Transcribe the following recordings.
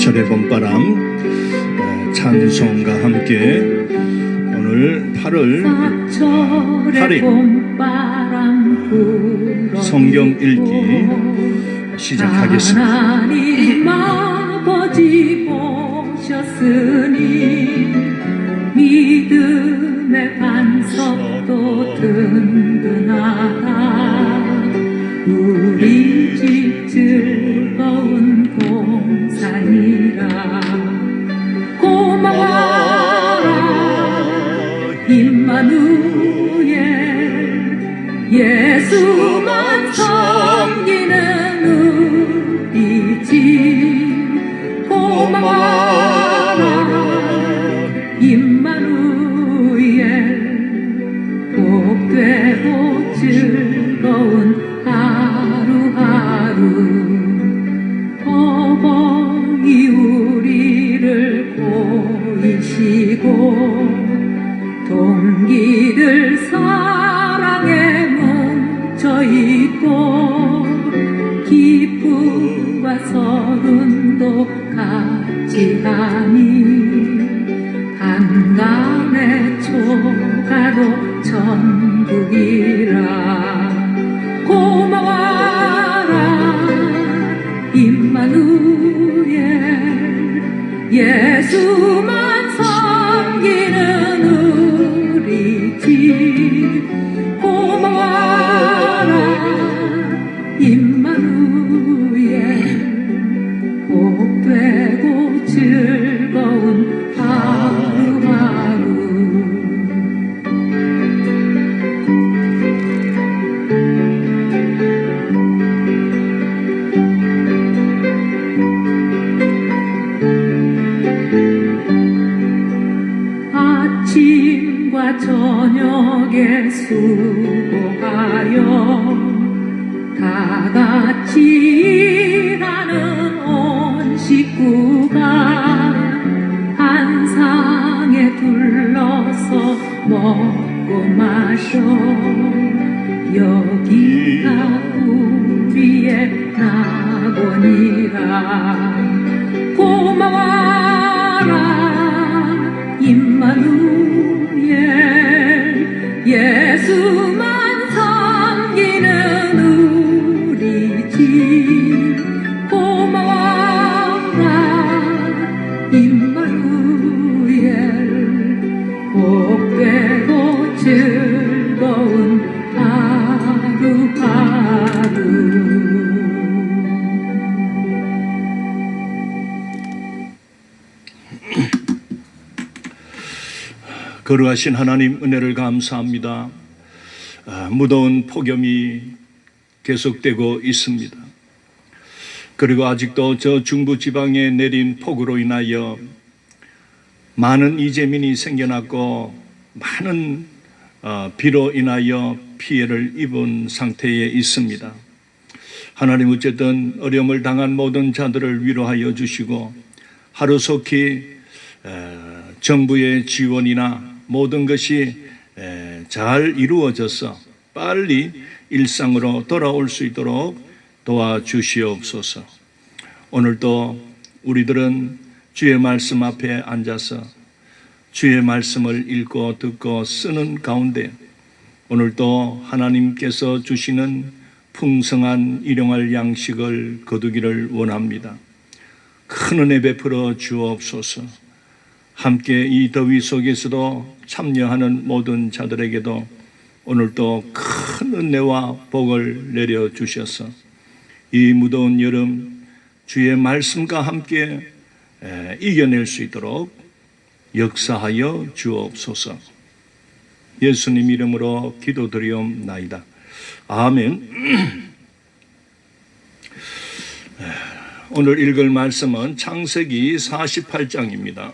사철의 봄바람 찬송과 함께 오늘 8월 8일 성경 읽기 시작하겠습니다. 하나님 아버지 보셨으니 믿음의 반석도 든든하다. 우리 집 즐거운 공산이라. 고마워라 임마누엘, 예수만 섬기는 우리 집. 고마워라 임마누엘, 복되고 즐거운 하루하루. 어버이 우리를 보이시고 동기들 사랑에 뭉쳐있고 기쁨과 서른도 같이하니 한간의 초가로 천국이라. 고마워라 임마누엘, 예수만 섬기는 우리 집. 고마워라 임마누엘, 복되고 즐거운 하루하루. 아침과 저녁에 수고하여 다 같이 일하는 온 식구가 한 상에 둘러서 먹고 마셔. 여기가 우리의 낙원이라. 고마워라 임마누엘, 예수만 섬기는 우리 집. 고마워라 임마누엘, 복되고 즐거운 하루하루. 거룩하신 하나님 은혜를 감사합니다. 무더운 폭염이 계속되고 있습니다. 그리고 아직도 저 중부 지방에 내린 폭우로 인하여 많은 이재민이 생겨났고 많은 비로 인하여 피해를 입은 상태에 있습니다. 하나님, 어쨌든 어려움을 당한 모든 자들을 위로하여 주시고 하루속히 정부의 지원이나 모든 것이 잘 이루어져서 빨리 일상으로 돌아올 수 있도록 도와주시옵소서. 오늘도 우리들은 주의 말씀 앞에 앉아서 주의 말씀을 읽고 듣고 쓰는 가운데 오늘도 하나님께서 주시는 풍성한 일용할 양식을 거두기를 원합니다. 큰 은혜 베풀어 주옵소서. 함께 이 더위 속에서도 참여하는 모든 자들에게도 오늘도 큰 은혜와 복을 내려주셔서 이 무더운 여름 주의 말씀과 함께 이겨낼 수 있도록 역사하여 주옵소서. 예수님 이름으로 기도드리옵나이다. 아멘. 오늘 읽을 말씀은 창세기 48장입니다.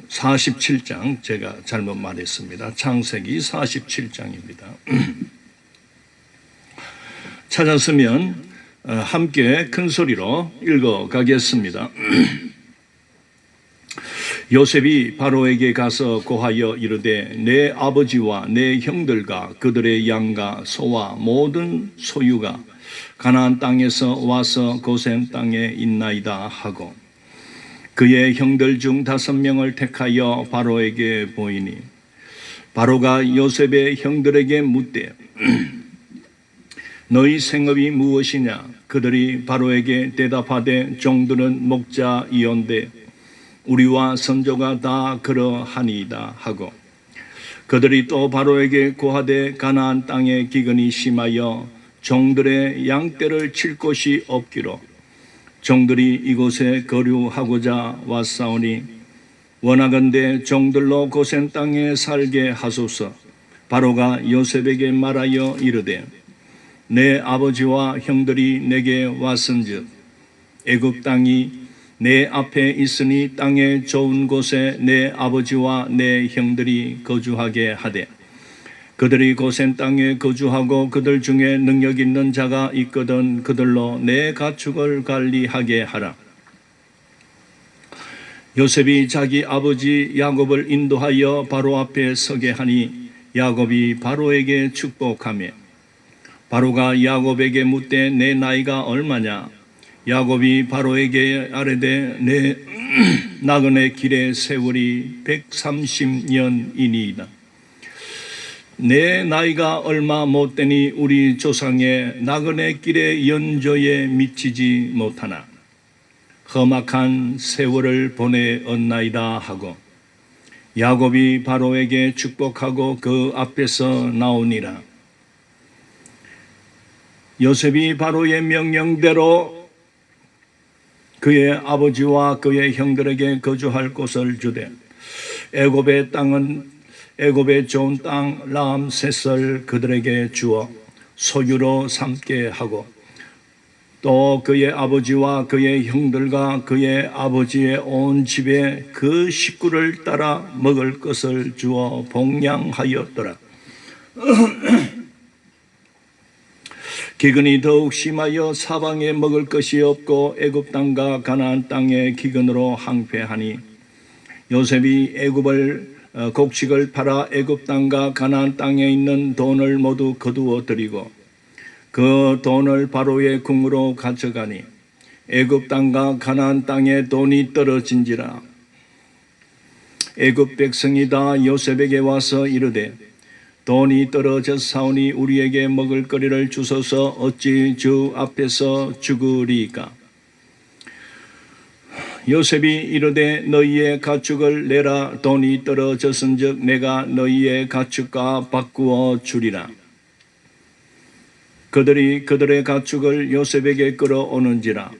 47장, 제가 잘못 말했습니다. 창세기 47장입니다. 찾았으면 함께 큰 소리로 읽어가겠습니다. 요셉이 바로에게 가서 고하여 이르되 내 아버지와 내 형들과 그들의 양과 소와 모든 소유가 가나안 땅에서 와서 고센 땅에 있나이다 하고 그의 형들 중 5명을 택하여 바로에게 보이니 바로가 요셉의 형들에게 묻되 너희 생업이 무엇이냐? 그들이 바로에게 대답하되 종들은 목자이온데 우리와 선조가 다 그러하니이다 하고 그들이 또 바로에게 고하되 가나안 땅에 기근이 심하여 종들의 양떼를 칠 곳이 없기로 종들이 이곳에 거류하고자 왔사오니 원하건대 종들로 고센 땅에 살게 하소서. 바로가 요셉에게 말하여 이르되 내 아버지와 형들이 내게 왔은즉 애굽 땅이 내 앞에 있으니 땅의 좋은 곳에 내 아버지와 내 형들이 거주하게 하되 그들이 고센 땅에 거주하고 그들 중에 능력 있는 자가 있거든 그들로 내 가축을 관리하게 하라. 요셉이 자기 아버지 야곱을 인도하여 바로 앞에 서게 하니 야곱이 바로에게 축복하며 바로가 야곱에게 묻되 내 나이가 얼마냐? 야곱이 바로에게 아뢰되 내 나그네 길의 세월이 130년이니이다. 내 나이가 얼마 못되니 우리 조상의 나그네 길의 연조에 미치지 못하나 험악한 세월을 보내었나이다 하고 야곱이 바로에게 축복하고 그 앞에서 나오니라. 요셉이 바로의 명령대로 그의 아버지와 그의 형들에게 거주할 곳을 주되 애굽의 땅은 애굽의 좋은 땅 람셋을 그들에게 주어 소유로 삼게 하고 또 그의 아버지와 그의 형들과 그의 아버지의 온 집에 그 식구를 따라 먹을 것을 주어 복량하였더라. 기근이 더욱 심하여 사방에 먹을 것이 없고 애굽 땅과 가나안 땅의 기근으로 항폐하니 요셉이 애굽을 곡식을 팔아 애굽 땅과 가나안 땅에 있는 돈을 모두 거두어 들이고 그 돈을 바로의 궁으로 가져가니 애굽 땅과 가나안 땅에 돈이 떨어진지라. 애굽 백성이 다 요셉에게 와서 이르되 돈이 떨어졌사오니 우리에게 먹을 거리를 주소서. 어찌 주 앞에서 죽으리까? 요셉이 이르되 너희의 가축을 내라. 돈이 떨어졌은즉 내가 너희의 가축과 바꾸어 주리라. 그들이 그들의 가축을 요셉에게 끌어오는지라.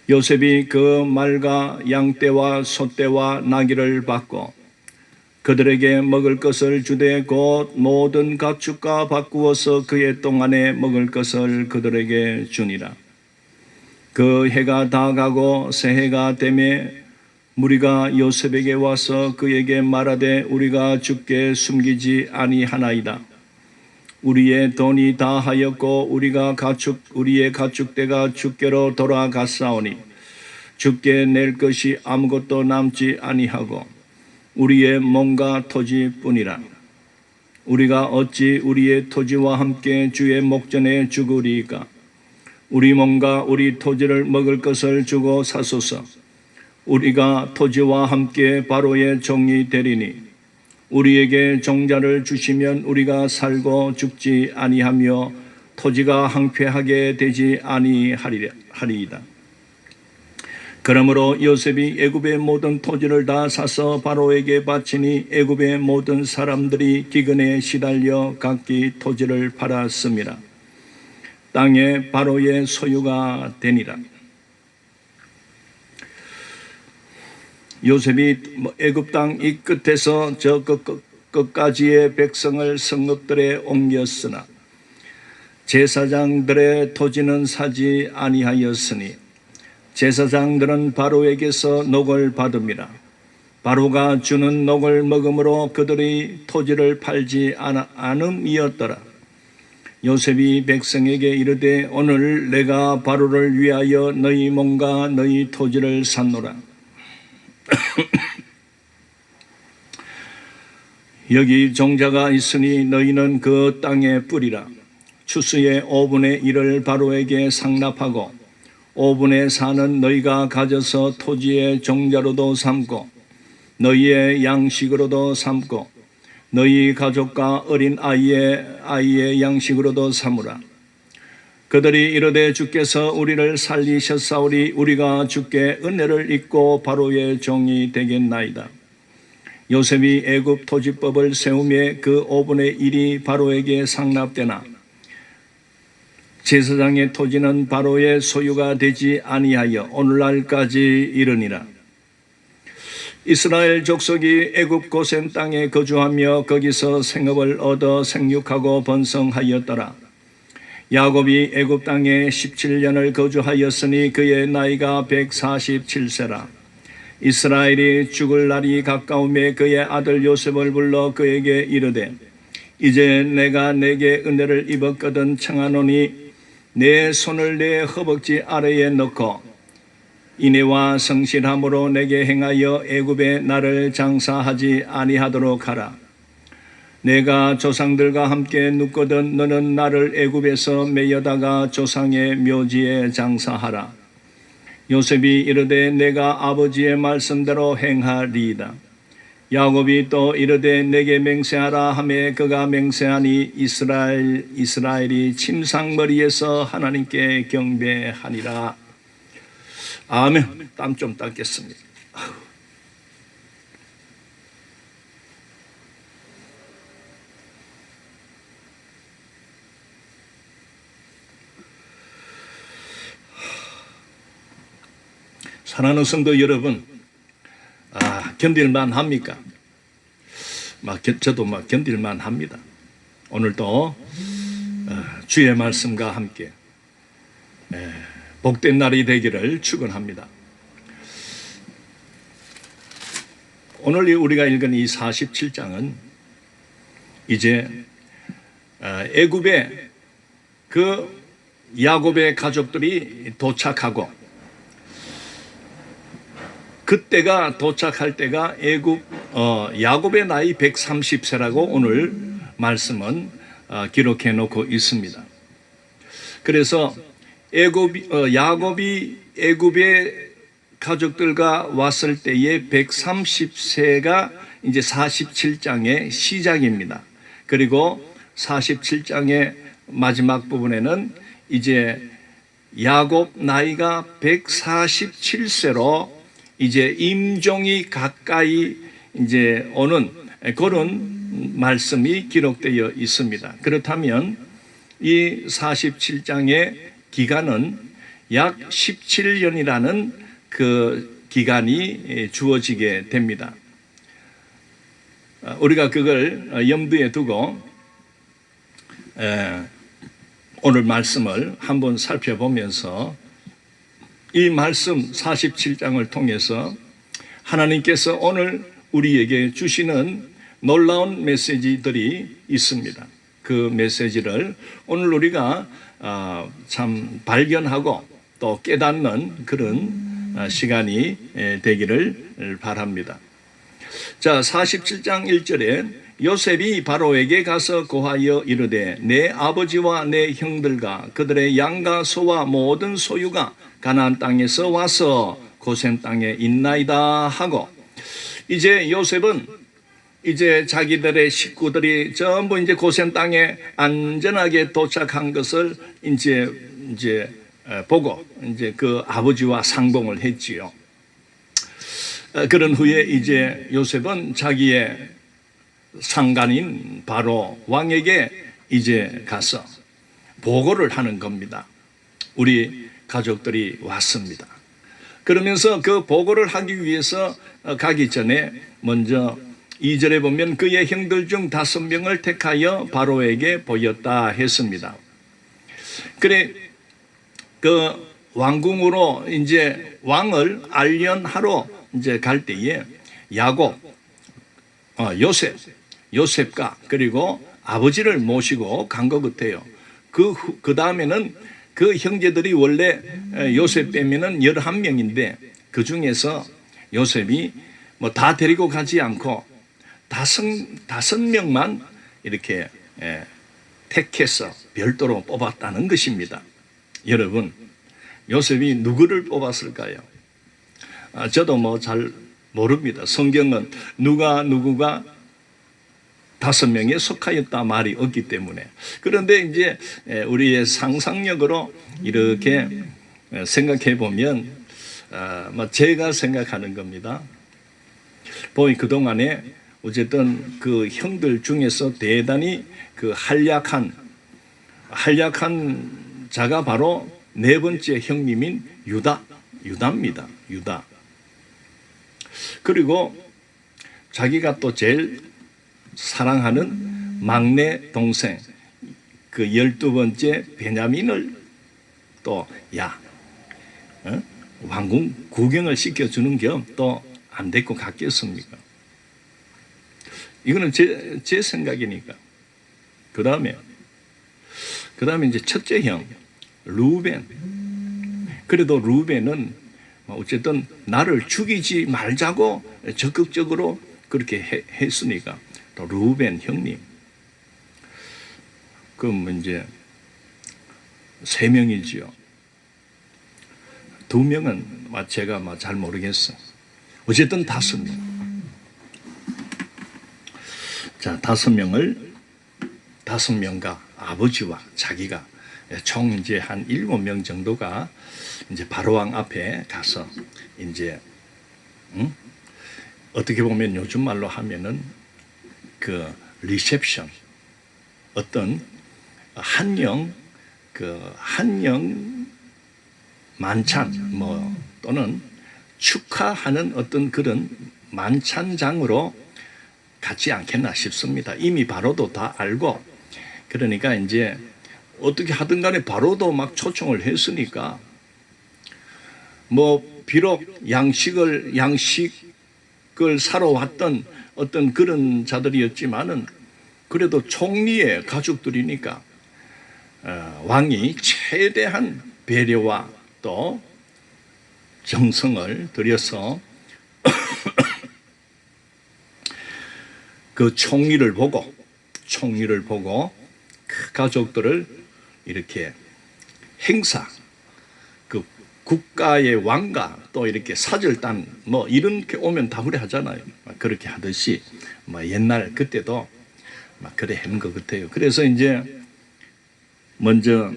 요셉이 그 말과 양떼와 소떼와 나귀를 받고 그들에게 먹을 것을 주되 곧 모든 가축과 바꾸어서 그의 동안에 먹을 것을 그들에게 주니라. 그 해가 다 가고 새해가 되매 무리가 요셉에게 와서 그에게 말하되 우리가 주께 숨기지 아니하나이다. 우리의 돈이 다 하였고 우리의 가축대가 주께로 돌아갔사오니 주께 낼 것이 아무것도 남지 아니하고 우리의 몸과 토지뿐이라. 우리가 어찌 우리의 토지와 함께 주의 목전에 죽으리까? 우리 몸과 우리 토지를 먹을 것을 주고 사소서. 우리가 토지와 함께 바로의 종이 되리니 우리에게 종자를 주시면 우리가 살고 죽지 아니하며 토지가 항폐하게 되지 아니하리이다. 그러므로 요셉이 애굽의 모든 토지를 다 사서 바로에게 바치니 애굽의 모든 사람들이 기근에 시달려 각기 토지를 팔았습니다. 땅에 바로의 소유가 되니라. 요셉이 애굽 땅 이 끝에서 저 끝까지의 백성을 성읍들에 옮겼으나 제사장들의 토지는 사지 아니하였으니 제사장들은 바로에게서 녹을 받음이라. 바로가 주는 녹을 먹음으로 그들이 토지를 팔지 않음이었더라. 요셉이 백성에게 이르되 오늘 내가 바로를 위하여 너희 몸과 너희 토지를 샀노라. 여기 종자가 있으니 너희는 그 땅에 뿌리라. 추수의 5분의 1을 바로에게 상납하고 5분의 4는 너희가 가져서 토지의 종자로도 삼고 너희의 양식으로도 삼고 너희 가족과 어린 아이의 양식으로도 삼으라. 그들이 이르되 주께서 우리를 살리셨사오니 우리가 주께 은혜를 입고 바로의 종이 되겠나이다. 요셉이 애굽 토지법을 세우매 그 5분의 1이 바로에게 상납되나 제사장의 토지는 바로의 소유가 되지 아니하여 오늘날까지 이르니라. 이스라엘 족속이 애굽 고센 땅에 거주하며 거기서 생업을 얻어 생육하고 번성하였더라. 야곱이 애굽 땅에 17년을 거주하였으니 그의 나이가 147세라. 이스라엘이 죽을 날이 가까움에 그의 아들 요셉을 불러 그에게 이르되 이제 내가 내게 은혜를 입었거든 청하노니 내 손을 내 허벅지 아래에 넣고 인애와 성실함으로 내게 행하여 애굽에 나를 장사하지 아니하도록 하라. 내가 조상들과 함께 눕거든 너는 나를 애굽에서 메여다가 조상의 묘지에 장사하라. 요셉이 이르되 내가 아버지의 말씀대로 행하리이다. 야곱이 또 이르되 내게 맹세하라 하매 그가 맹세하니 이스라엘이 침상머리에서 하나님께 경배하니라. 아멘. 땀 좀 닦겠습니다. 사랑하는 성도 여러분, 견딜만 합니까? 저도 견딜만 합니다. 오늘도 주의 말씀과 함께 복된 날이 되기를 축원합니다. 오늘 우리가 읽은 이 47장은 이제 애굽에 그 야곱의 가족들이 도착하고 그때가 도착할 때가 야곱의 나이 130세라고 오늘 말씀은 기록해 놓고 있습니다. 그래서 야곱이 애굽의 가족들과 왔을 때의 130세가 이제 47장의 시작입니다. 그리고 47장의 마지막 부분에는 이제 야곱 나이가 147세로 이제 임종이 가까이 이제 오는 그런 말씀이 기록되어 있습니다. 그렇다면 이 47장의 기간은 약 17년이라는 그 기간이 주어지게 됩니다. 우리가 그걸 염두에 두고 오늘 말씀을 한번 살펴보면서 이 말씀 47장을 통해서 하나님께서 오늘 우리에게 주시는 놀라운 메시지들이 있습니다. 그 메시지를 오늘 우리가 참 발견하고 또 깨닫는 그런 시간이 되기를 바랍니다. 자, 47장 1절에 요셉이 바로에게 가서 고하여 이르되 내 아버지와 내 형들과 그들의 양과 소와 모든 소유가 가나안 땅에서 와서 고센 땅에 있나이다 하고, 이제 요셉은 이제 자기들의 식구들이 전부 이제 고센 땅에 안전하게 도착한 것을 이제 보고 이제 그 아버지와 상봉을 했지요. 그런 후에 이제 요셉은 자기의 상간인 바로 왕에게 이제 가서 보고를 하는 겁니다. 우리 가족들이 왔습니다. 그러면서 그 보고를 하기 위해서 가기 전에 먼저 2절에 보면 그의 형들 중 5명을 택하여 바로에게 보였다 했습니다. 그래 그 왕궁으로 이제 왕을 알련하러 이제 갈 때에 야곱, 요셉과 그리고 아버지를 모시고 간 것 같아요. 그 다음에는 그 형제들이 원래 요셉 빼면은 11명인데 그 중에서 요셉이 뭐 다 데리고 가지 않고 다섯 명만 이렇게 택해서 별도로 뽑았다는 것입니다. 여러분, 요셉이 누구를 뽑았을까요? 저도 뭐 잘 모릅니다. 성경은 누구가 5명에 속하였다 말이 없기 때문에. 그런데 이제 우리의 상상력으로 이렇게 생각해 보면 제가 생각하는 겁니다. 보니 그동안에 어쨌든 그 형들 중에서 대단히 그 한약한 자가 바로 네 번째 형님인 유다입니다. 유다. 그리고 자기가 또 제일 사랑하는 막내 동생 그 12번째 베냐민을 또 왕궁 구경을 시켜주는 겸 또 안 데리고 갔겠습니까? 이거는 제 생각이니까. 그 다음에 이제 첫째 형 루벤. 그래도 루벤은 어쨌든 나를 죽이지 말자고 적극적으로 그렇게 했으니까 또 루벤 형님. 그럼 이제 3명이지요. 2명은 제가 잘 모르겠어. 어쨌든 5명. 자, 5명과 아버지와 자기가 총 이제 한 7명 정도가 이제 바로왕 앞에 가서 이제 어떻게 보면 요즘 말로 하면은 그 리셉션 어떤 한영 만찬 또는 축하하는 어떤 그런 만찬장으로 갖지 않겠나 싶습니다. 이미 바로도 다 알고 그러니까 이제 어떻게 하든 간에 바로도 막 초청을 했으니까 비록 양식을 사러 왔던 어떤 그런 자들이었지만은 그래도 총리의 가족들이니까 왕이 최대한 배려와 또 정성을 들여서 그 총리를 보고 그 가족들을 이렇게 행사, 그 국가의 왕가 또 이렇게 사절단 이렇게 오면 다 그래 하잖아요. 그렇게 하듯이 옛날 그때도 그래 하는 것 같아요. 그래서 이제 먼저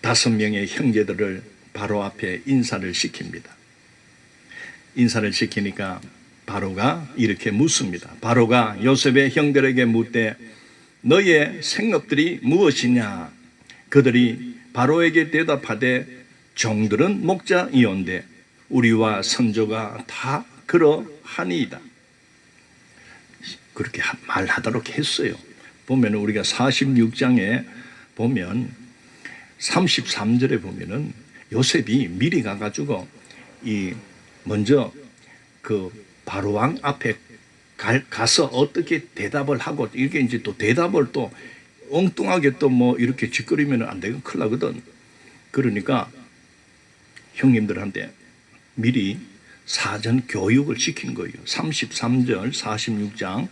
5명의 형제들을 바로 앞에 인사를 시킵니다. 인사를 시키니까 바로가 이렇게 묻습니다. 바로가 요셉의 형들에게 묻되 너의 생업들이 무엇이냐? 그들이 바로에게 대답하되 종들은 목자이온데 우리와 선조가 다 그러하니이다. 그렇게 말하도록 했어요. 보면 우리가 46장에 보면 33절에 보면은 요셉이 미리 가가지고 먼저 그 바로왕 앞에 가서 어떻게 대답을 하고 이렇게 이제 또 대답을 또 엉뚱하게 또 이렇게 짓거리면 안 되고 큰일 나거든. 그러니까 형님들한테 미리 사전 교육을 시킨 거예요. 33절 46장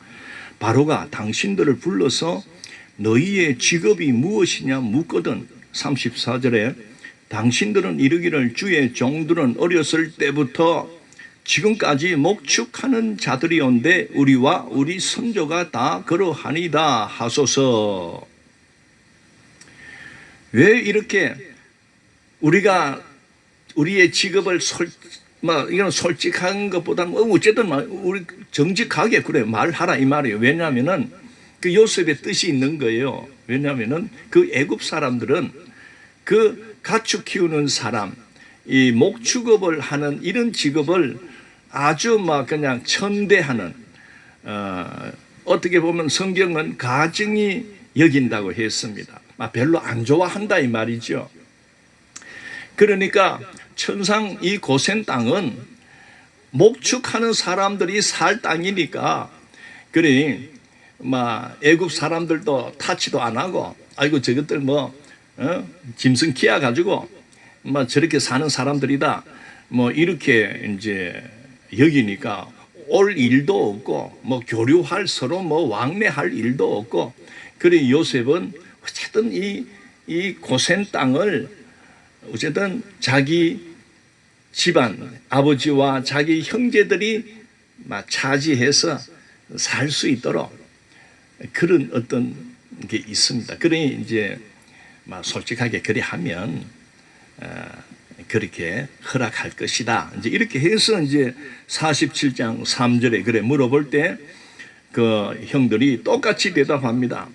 바로가 당신들을 불러서 너희의 직업이 무엇이냐 묻거든. 34절에 당신들은 이르기를 주의 종들은 어렸을 때부터 지금까지 목축하는 자들이온데 우리와 우리 선조가 다 그러하니이다 하소서. 왜 이렇게 우리가 우리의 직업을 이건 솔직한 것보다는 어쨌든 우리 정직하게 그래 말하라 이 말이에요. 왜냐하면은 그 요셉의 뜻이 있는 거예요. 왜냐하면은 그 애굽 사람들은 그 가축 키우는 사람, 이 목축업을 하는 이런 직업을 아주 그냥 천대하는 어떻게 보면 성경은 가증이 여긴다고 했습니다. 별로 안 좋아한다 이 말이죠. 그러니까 천상 이 고센 땅은 목축하는 사람들이 살 땅이니까 그래 애굽 사람들도 타치도 안 하고 아이고 저것들 짐승 키워 가지고 저렇게 사는 사람들이다. 뭐 이렇게 이제 여기니까 올 일도 없고 뭐 교류할 서로 뭐 왕래할 일도 없고, 그래 요셉은 어쨌든 이 고센 땅을 어쨌든 자기 집안 아버지와 자기 형제들이 막 차지해서 살 수 있도록 그런 어떤 게 있습니다. 그러니 이제 막 솔직하게 그리 하면 그렇게 허락할 것이다. 이제 이렇게 해서 이제 47장 3절에 그래 물어볼 때 그 형들이 똑같이 대답합니다.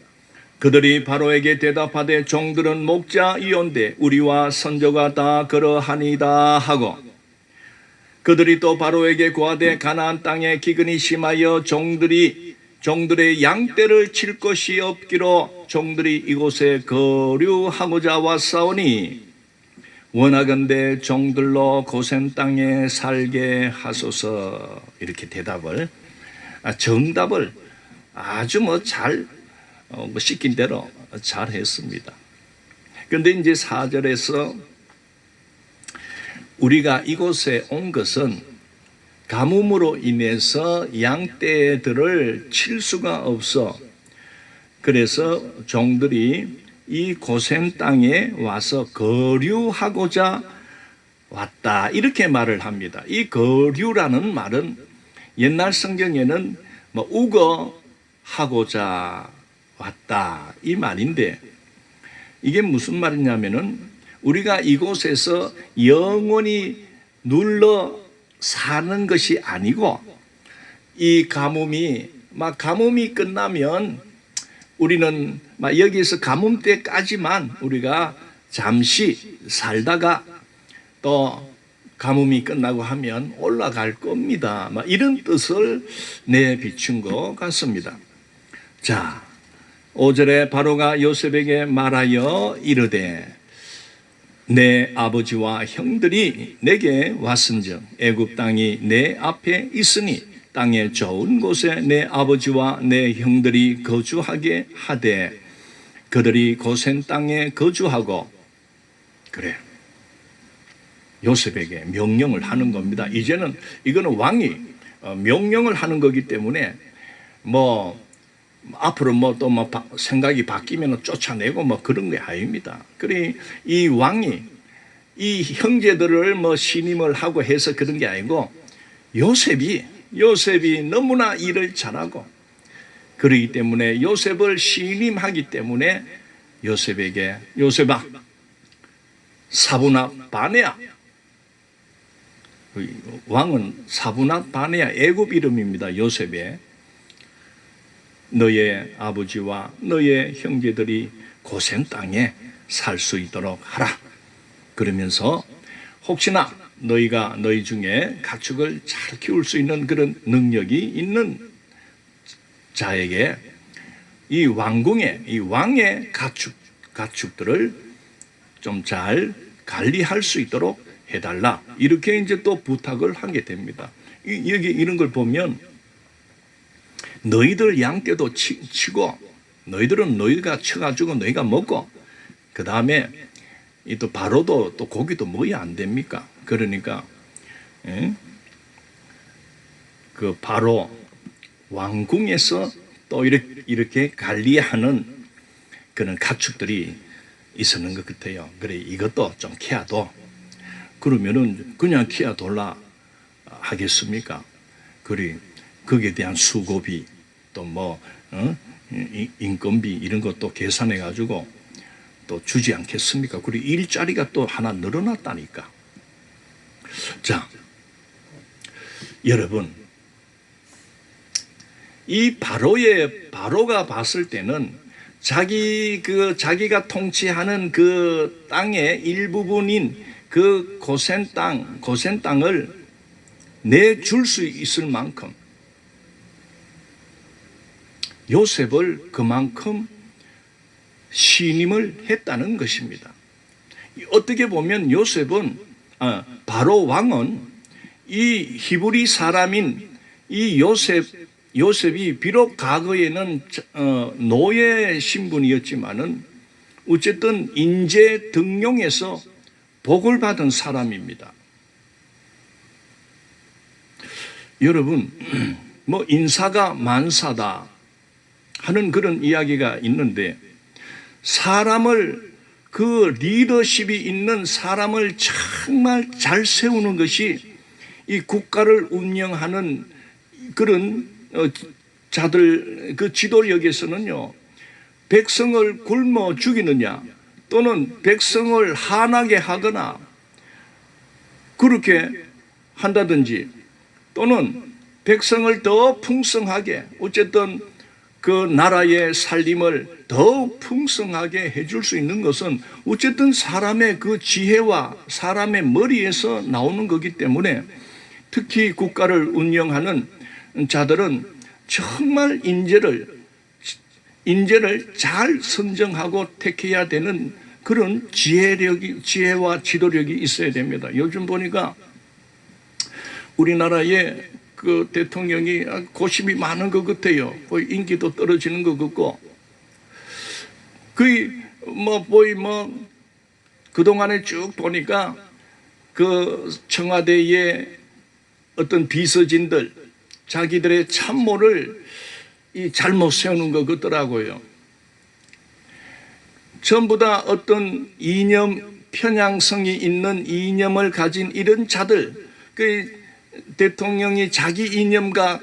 그들이 바로에게 대답하되 종들은 목자이온데 우리와 선조가 다 그러하니이다 하고, 그들이 또 바로에게 고하되 가나안 땅에 기근이 심하여 종들의 양떼를 칠 것이 없기로 종들이 이곳에 거류하고자 왔사오니 원하건대 종들로 고센 땅에 살게 하소서. 이렇게 대답을 정답을 아주 잘 시킨 대로 잘 했습니다. 그런데 이제 4절에서 우리가 이곳에 온 것은 가뭄으로 인해서 양떼들을 칠 수가 없어. 그래서 종들이 이 고센 땅에 와서 거류하고자 왔다. 이렇게 말을 합니다. 이 거류라는 말은 옛날 성경에는 뭐 우거하고자 왔다 이 말인데, 이게 무슨 말이냐면은 우리가 이곳에서 영원히 눌러 사는 것이 아니고, 이 가뭄이 끝나면 우리는 여기서 가뭄 때까지만 우리가 잠시 살다가 또 가뭄이 끝나고 하면 올라갈 겁니다. 이런 뜻을 내비춘 것 같습니다. 자, 5절에 바로가 요셉에게 말하여 이르되 내 아버지와 형들이 내게 왔은즉 애굽 땅이 내 앞에 있으니 땅의 좋은 곳에 내 아버지와 내 형들이 거주하게 하되 그들이 고센 땅에 거주하고, 그래 요셉에게 명령을 하는 겁니다. 이제는 이거는 왕이 명령을 하는 거기 때문에 앞으로 또 생각이 바뀌면 쫓아내고 그런 게 아닙니다. 그래 이 왕이 이 형제들을 신임을 하고 해서 그런 게 아니고, 요셉이 너무나 일을 잘하고 그러기 때문에 요셉을 신임하기 때문에 요셉아 사브나 바네아, 왕은 사브나 바네아 애굽 이름입니다. 요셉의 너의 아버지와 너의 형제들이 고센 땅에 살 수 있도록 하라. 그러면서 혹시나 너희가 너희 중에 가축을 잘 키울 수 있는 그런 능력이 있는 자에게 이 왕의 가축들을 좀 잘 관리할 수 있도록 해달라. 이렇게 이제 또 부탁을 하게 됩니다. 여기 이런 걸 보면 너희들 양떼도 치고 너희들은 너희가 쳐가지고 너희가 먹고, 그 다음에 또 바로도 또 고기도 먹어야 안 됩니까? 그러니까 그 바로 왕궁에서 또 이렇게 관리하는 그런 가축들이 있었는 것 같아요. 그래 이것도 좀 키워둬. 그러면은 그냥 키워둘라 하겠습니까? 그래 거기에 대한 수고비 또 인건비 이런 것도 계산해 가지고 또 주지 않겠습니까? 그리고 일자리가 또 하나 늘어났다니까. 자, 여러분, 이 바로가 봤을 때는 자기가 통치하는 그 땅의 일부분인 그 고센 땅을 내줄 수 있을 만큼 요셉을 그만큼 신임을 했다는 것입니다. 어떻게 보면 바로 왕은 이 히브리 사람인 이 요셉이 비록 과거에는 노예 신분이었지만은 어쨌든 인재 등용에서 복을 받은 사람입니다. 여러분, 뭐 인사가 만사다 하는 그런 이야기가 있는데, 사람을, 그 리더십이 있는 사람을 정말 잘 세우는 것이 이 국가를 운영하는 그런 자들, 그 지도력에서는요, 백성을 굶어 죽이느냐 또는 백성을 한하게 하거나 그렇게 한다든지, 또는 백성을 더 풍성하게, 어쨌든 그 나라의 살림을 더욱 풍성하게 해줄 수 있는 것은 어쨌든 사람의 그 지혜와 사람의 머리에서 나오는 거기 때문에, 특히 국가를 운영하는 자들은 정말 인재를 잘 선정하고 택해야 되는 그런 지혜와 지도력이 있어야 됩니다. 요즘 보니까 우리나라의 그 대통령이 고심이 많은 것 같아요. 거의 인기도 떨어지는 것 같고, 거의 그동안에 쭉 보니까 그 청와대의 어떤 비서진들, 자기들의 참모를 잘못 세우는 것 같더라고요. 전부 다 어떤 이념, 편향성이 있는 이념을 가진 이런 자들, 그 대통령이 자기 이념과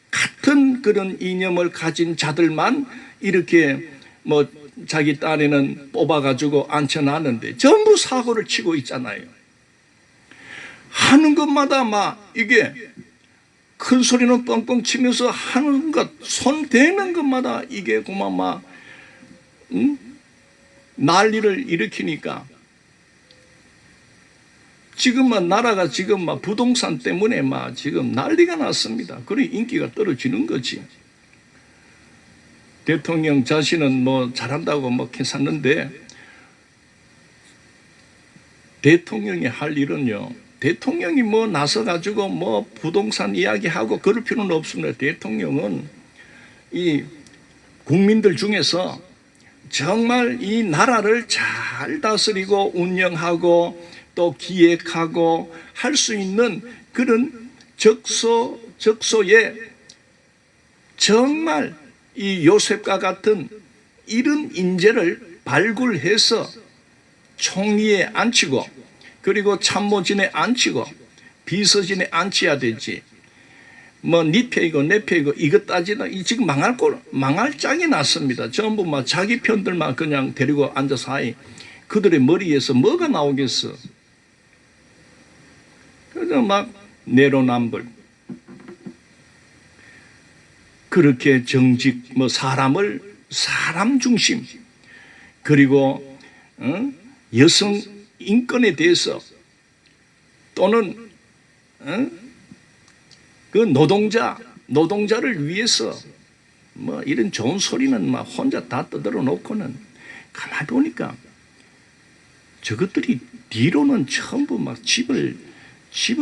같은 그런 이념을 가진 자들만 이렇게 뭐 자기 딴에는 뽑아가지고 앉혀놨는데 전부 사고를 치고 있잖아요. 하는 것마다 막 이게 큰 소리는 뻥뻥 치면서 하는 것, 손 대는 것마다 이게 그만 막 난리를 일으키니까, 지금 나라가 지금 부동산 때문에 지금 난리가 났습니다. 그래 인기가 떨어지는 거지. 대통령 자신은 잘한다고 괜찮는데, 대통령이 할 일은요, 대통령이 나서가지고 부동산 이야기하고 그럴 필요는 없습니다. 대통령은 이 국민들 중에서 정말 이 나라를 잘 다스리고 운영하고 또 기획하고 할 수 있는 그런 적소에 정말 이 요셉과 같은 이런 인재를 발굴해서 총리에 앉히고, 그리고 참모진에 앉히고 비서진에 앉혀야 되지. 네 편이고 내 편이고 이것 따지다 지금 망할 짝이 났습니다. 전부 자기 편들만 그냥 데리고 앉아서 하이. 그들의 머리에서 뭐가 나오겠어. 그래서 내로남불, 그렇게 정직, 사람 중심, 그리고 여성 인권에 대해서, 또는 그 노동자를 위해서 이런 좋은 소리는 혼자 다 떠들어 놓고는, 가만히 보니까 저것들이 뒤로는 전부 집을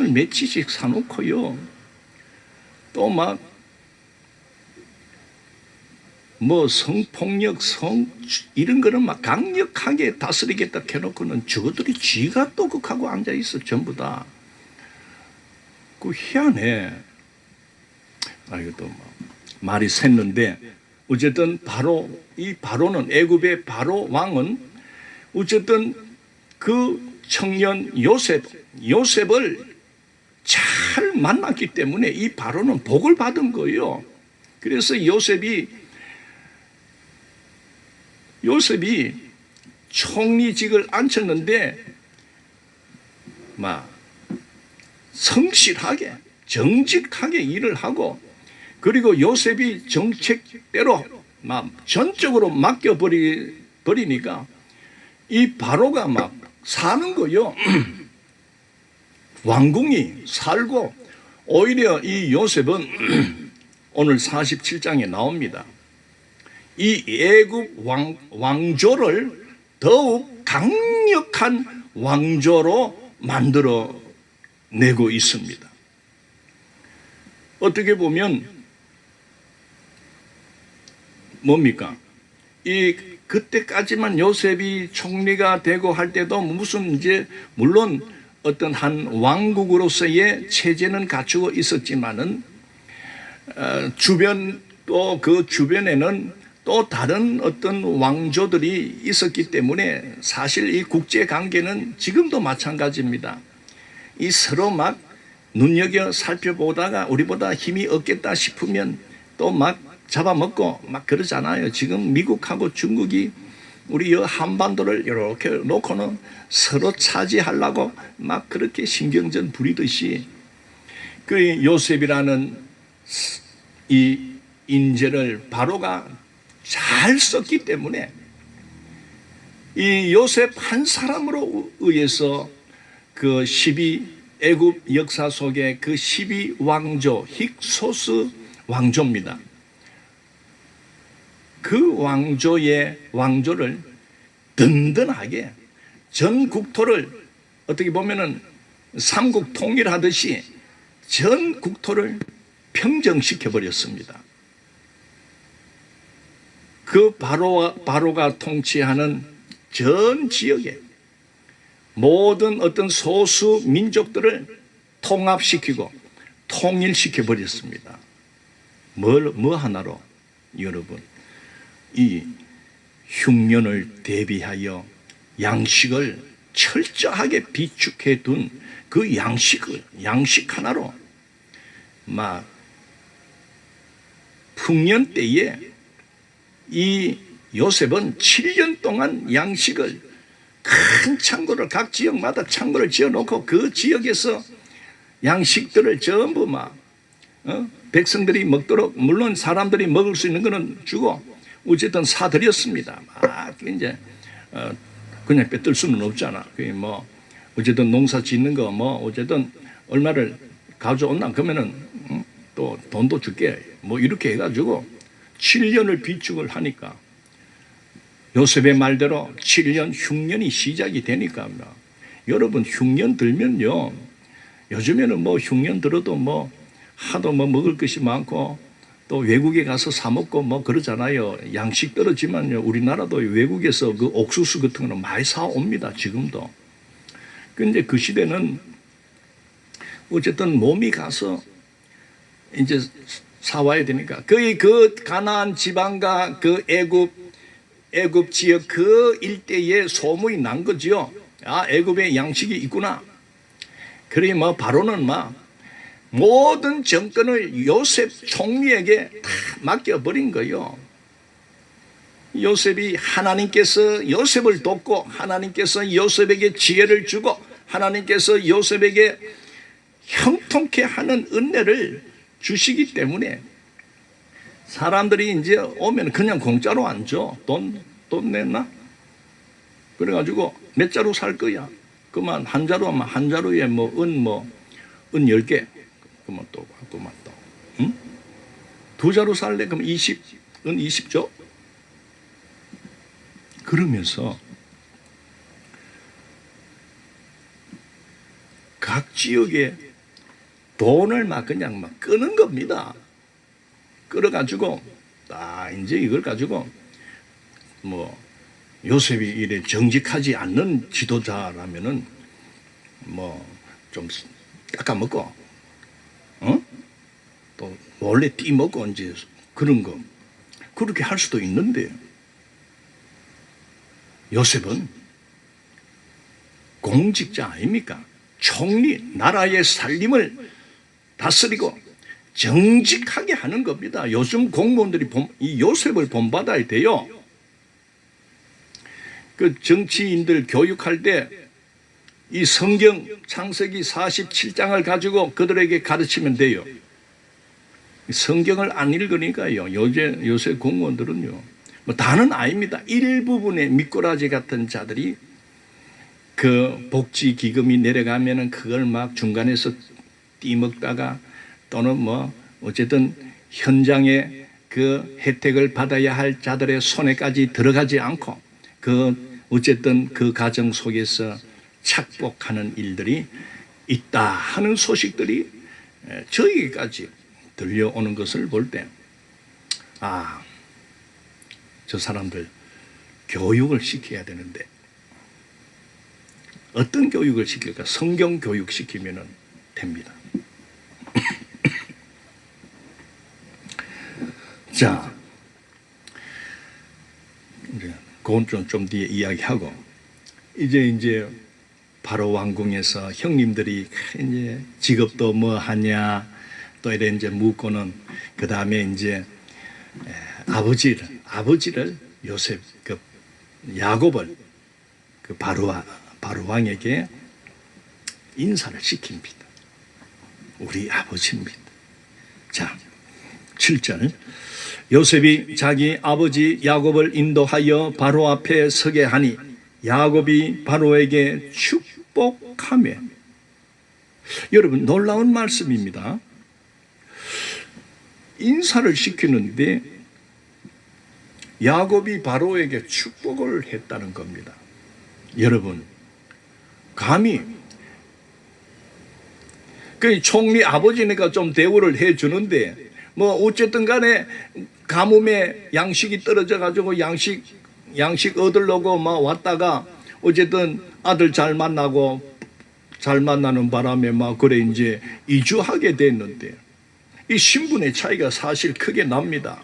몇 채씩 사놓고요, 또 성폭력, 이런 거는 강력하게 다스리겠다 해놓고는 저것들이 쥐가 또극하고 앉아있어, 전부 다. 그 희한해. 이것도 말이 샜는데, 어쨌든 이 바로는, 애굽의 바로 왕은 어쨌든 그 청년 요셉을 잘 만났기 때문에 이 바로는 복을 받은 거예요. 그래서 요셉이 총리직을 앉혔는데 성실하게 정직하게 일을 하고, 그리고 요셉이 정책대로 전적으로 맡겨버리니까 이 바로가 사는 거요. 왕궁이 살고, 오히려 이 요셉은 오늘 47장에 나옵니다. 이 애굽 왕조를 더욱 강력한 왕조로 만들어 내고 있습니다. 어떻게 보면 뭡니까? 그때까지만 요셉이 총리가 되고 할 때도 물론 어떤 한 왕국으로서의 체제는 갖추고 있었지만은 주변 또 그 주변에는 또 다른 어떤 왕조들이 있었기 때문에 사실 이 국제 관계는 지금도 마찬가지입니다. 이 서로 막 눈여겨 살펴보다가 우리보다 힘이 없겠다 싶으면 또 막 잡아먹고 막 그러잖아요. 지금 미국하고 중국이 우리 이 한반도를 이렇게 놓고는 서로 차지하려고 막 그렇게 신경전 부리듯이 그 요셉이라는 이 인재를 바로가 잘 썼기 때문에 이 요셉 한 사람으로 의해서 그 12 애굽 역사 속에 그 12왕조 힉소스 왕조입니다. 그 왕조를 든든하게 전 국토를 어떻게 보면은 삼국 통일하듯이 전 국토를 평정시켜 버렸습니다. 그 바로가 통치하는 전 지역에 모든 어떤 소수 민족들을 통합시키고 통일시켜 버렸습니다. 뭐 하나로? 여러분, 이 흉년을 대비하여 양식을 철저하게 비축해 둔 그 양식 하나로 막 풍년 때에 이 요셉은 7년 동안 양식을 큰 창고를 각 지역마다 창고를 지어놓고 그 지역에서 양식들을 전부 막 백성들이 먹도록 물론 사람들이 먹을 수 있는 거는 주고 어쨌든 사들였습니다. 막 이제 그냥 뺏을 수는 없잖아. 그게 뭐 어쨌든 농사 짓는 거 뭐 어쨌든 얼마를 가져온나 그러면은 또 돈도 줄게 뭐 이렇게 해가지고 7년을 비축을 하니까 요셉의 말대로 7년 흉년이 시작이 되니까 여러분 흉년 들면요 요즘에는 뭐 흉년 들어도 뭐 하도 뭐 먹을 것이 많고 또 외국에 가서 사 먹고 뭐 그러잖아요. 양식 떨어지면요 우리나라도 외국에서 그 옥수수 같은 거는 많이 사 옵니다. 지금도. 근데 그 시대는 어쨌든 몸이 가서 이제 사와야 되니까 거의 그 가나안 지방과 그 애굽 지역 그 일대에 소문이 난 거죠. 아, 애굽에 양식이 있구나. 그러니 뭐 바로는 막 모든 정권을 요셉 총리에게 다 맡겨버린 거예요. 요셉이 하나님께서 요셉을 돕고 하나님께서 요셉에게 지혜를 주고 하나님께서 요셉에게 형통케 하는 은혜를 주시기 때문에 사람들이 이제 오면 그냥 공짜로 안 줘. 돈 냈나? 그래가지고 몇 자루 살 거야. 그만 한 자루면 한 자루에 은 10개. 그러면 또 응? 두 자루 살래? 그럼 은 20조? 그러면서 각 지역에 돈을 막 그냥 막 끄는 겁니다. 끌어가지고 이제 이걸 가지고 뭐 요셉이 이래 정직하지 않는 지도자라면은 뭐 좀 깎아먹고 또 원래 띠먹고 이제 그런 거 그렇게 할 수도 있는데 요셉은 공직자 아닙니까? 총리, 나라의 살림을 다스리고 정직하게 하는 겁니다. 요즘 공무원들이 이 요셉을 본받아야 돼요. 그 정치인들 교육할 때 이 성경 창세기 47장을 가지고 그들에게 가르치면 돼요. 성경을 안 읽으니까요. 요새 공무원들은요. 뭐 다는 아닙니다. 일부분의 미꾸라지 같은 자들이 그 복지 기금이 내려가면은 그걸 막 중간에서 띠먹다가 또는 뭐 어쨌든 현장에 그 혜택을 받아야 할 자들의 손에까지 들어가지 않고 그 어쨌든 그 가정 속에서 착복하는 일들이 있다 하는 소식들이 저희까지 들려오는 것을 볼 때 저 사람들 교육을 시켜야 되는데 어떤 교육을 시킬까? 성경 교육 시키면 됩니다. 자, 이제 그건 좀 뒤에 이야기하고, 이제 바로 왕궁에서 형님들이 이제 직업도 뭐 하냐 또 이래 이제 묻고는, 그 다음에 이제 아버지를 요셉 야곱을 그 바로 왕에게 인사를 시킵니다. 우리 아버지입니다. 자, 7절. 요셉이 자기 아버지 야곱을 인도하여 바로 앞에 서게 하니 야곱이 바로에게 축복하며. 여러분, 놀라운 말씀입니다. 인사를 시키는데 야곱이 바로에게 축복을 했다는 겁니다. 여러분, 감히 그 총리 아버지니까 좀 대우를 해주는데, 뭐 어쨌든 간에 가뭄에 양식이 떨어져 가지고 양식 얻으려고 막 왔다가 어쨌든 아들 잘 만나고 잘 만나는 바람에 막 그래 이제 이주하게 됐는데, 이 신분의 차이가 사실 크게 납니다.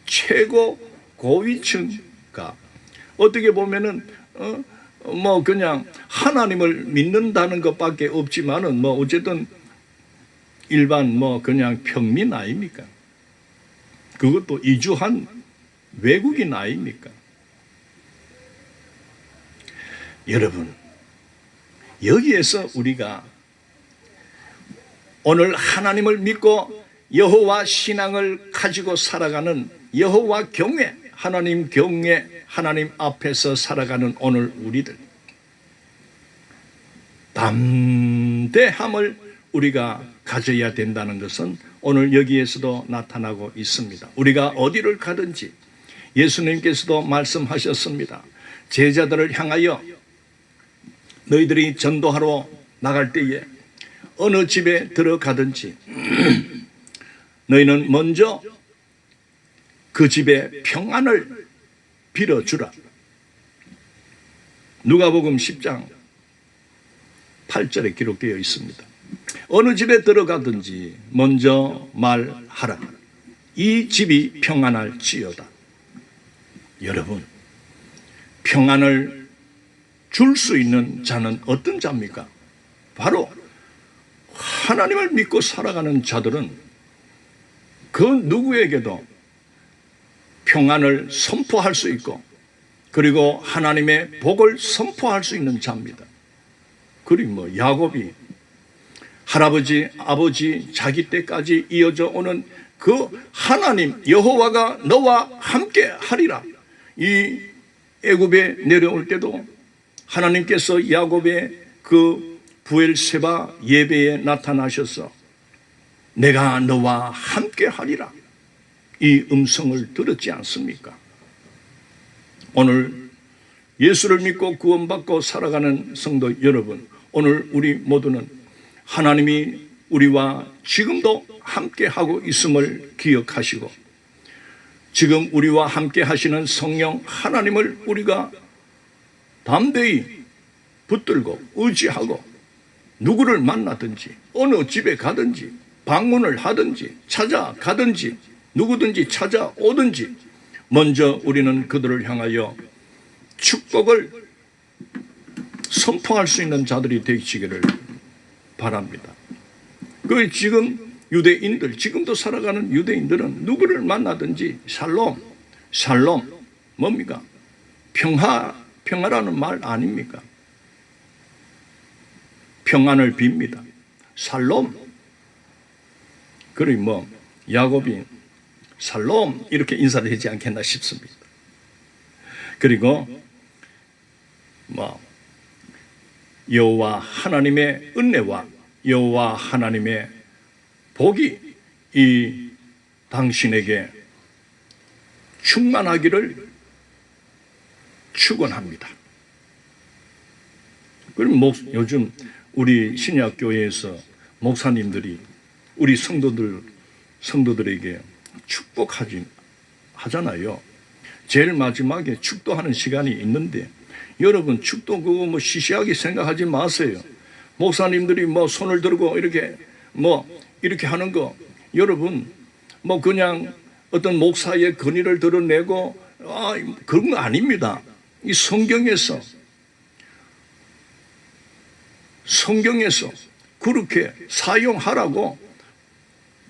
최고 고위층가 어떻게 보면은 뭐 그냥 하나님을 믿는다는 것밖에 없지만은 뭐 어쨌든 일반 뭐 그냥 평민 아닙니까? 그것도 이주한 외국인 아닙니까? 여러분, 여기에서 우리가 오늘 하나님을 믿고 여호와 신앙을 가지고 살아가는, 여호와 경외, 하나님 경외, 하나님 앞에서 살아가는 오늘 우리들, 담대함을 우리가 가져야 된다는 것은 오늘 여기에서도 나타나고 있습니다. 우리가 어디를 가든지 예수님께서도 말씀하셨습니다. 제자들을 향하여 너희들이 전도하러 나갈 때에 어느 집에 들어가든지 너희는 먼저 그 집에 평안을 빌어주라. 누가복음 10장 8절에 기록되어 있습니다. 어느 집에 들어가든지 먼저 말하라. 이 집이 평안할지어다. 여러분, 평안을 줄 수 있는 자는 어떤 자입니까? 바로 하나님을 믿고 살아가는 자들은 그 누구에게도 평안을 선포할 수 있고, 그리고 하나님의 복을 선포할 수 있는 자입니다. 그리고 뭐 야곱이 할아버지, 아버지, 자기 때까지 이어져 오는 그 하나님 여호와가 너와 함께 하리라. 이 애굽에 내려올 때도 하나님께서 야곱의 그 부엘세바 예배에 나타나셔서 내가 너와 함께 하리라, 이 음성을 들었지 않습니까? 오늘 예수를 믿고 구원받고 살아가는 성도 여러분, 오늘 우리 모두는 하나님이 우리와 지금도 함께 하고 있음을 기억하시고, 지금 우리와 함께 하시는 성령 하나님을 우리가 담대히 붙들고 의지하고, 누구를 만나든지 어느 집에 가든지 방문을 하든지 찾아가든지 누구든지 찾아오든지 먼저 우리는 그들을 향하여 축복을 선포할 수 있는 자들이 되시기를 바랍니다. 그 지금 유대인들, 지금도 살아가는 유대인들은 누구를 만나든지 샬롬 뭡니까? 평화라는 말 아닙니까? 평안을 빕니다. 샬롬. 그리고 뭐 야곱이 샬롬 이렇게 인사를 하지 않겠나 싶습니다. 그리고 뭐 여호와 하나님의 은혜와 여호와 하나님의 복이 이 당신에게 충만하기를 축원합니다. 그럼 요즘 우리 신약교회에서 목사님들이 우리 성도들에게 축복하잖아요. 제일 마지막에 축도하는 시간이 있는데 여러분 축도 그거 뭐 시시하게 생각하지 마세요. 목사님들이 뭐 손을 들고 이렇게 뭐 이렇게 하는 거 여러분 뭐 그냥 어떤 목사의 권위를 드러내고 그런 거 아닙니다. 이 성경에서 그렇게 사용하라고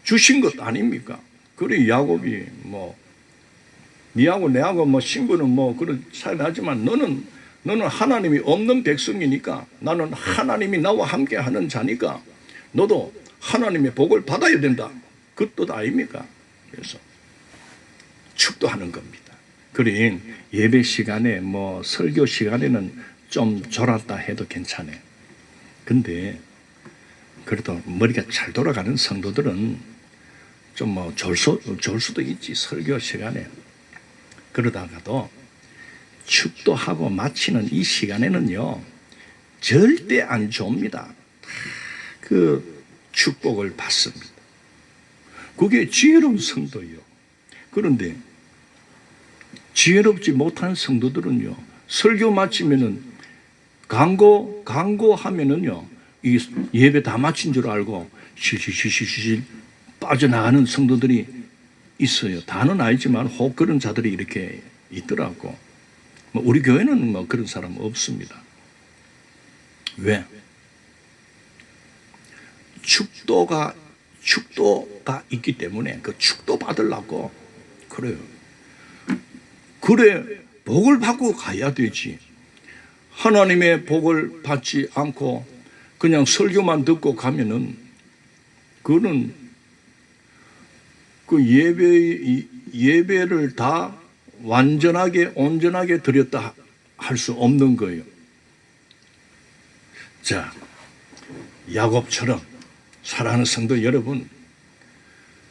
주신 것 아닙니까? 그래 야곱이 뭐 니하고 내하고 뭐 신분은 뭐 그런 차이 나지만 너는 하나님이 없는 백성이니까 나는 하나님이 나와 함께 하는 자니까 너도 하나님의 복을 받아야 된다. 그 뜻 아닙니까? 그래서 축도하는 겁니다. 그래 예배 시간에 뭐 설교 시간에는 좀 졸았다 해도 괜찮아요. 근데 그래도 머리가 잘 돌아가는 성도들은 좀 뭐 졸 수도 있지 설교 시간에. 그러다가도 축도하고 마치는 이 시간에는요 절대 안 줍니다. 그 축복을 받습니다. 그게 지혜로운 성도예요. 그런데 지혜롭지 못한 성도들은요 설교 마치면은 강고하면은요 이 예배 다 마친 줄 알고 실실 빠져나가는 성도들이 있어요. 다는 아니지만 혹 그런 자들이 이렇게 있더라고. 뭐 우리 교회는 뭐 그런 사람 없습니다. 왜? 축도가 있기 때문에 그 축도 받으려고 그래요. 그래 복을 받고 가야 되지. 하나님의 복을 받지 않고 그냥 설교만 듣고 가면은 그거는 그 예배를 다 완전하게 온전하게 드렸다 할 수 없는 거예요. 자, 야곱처럼 사랑하는 성도 여러분,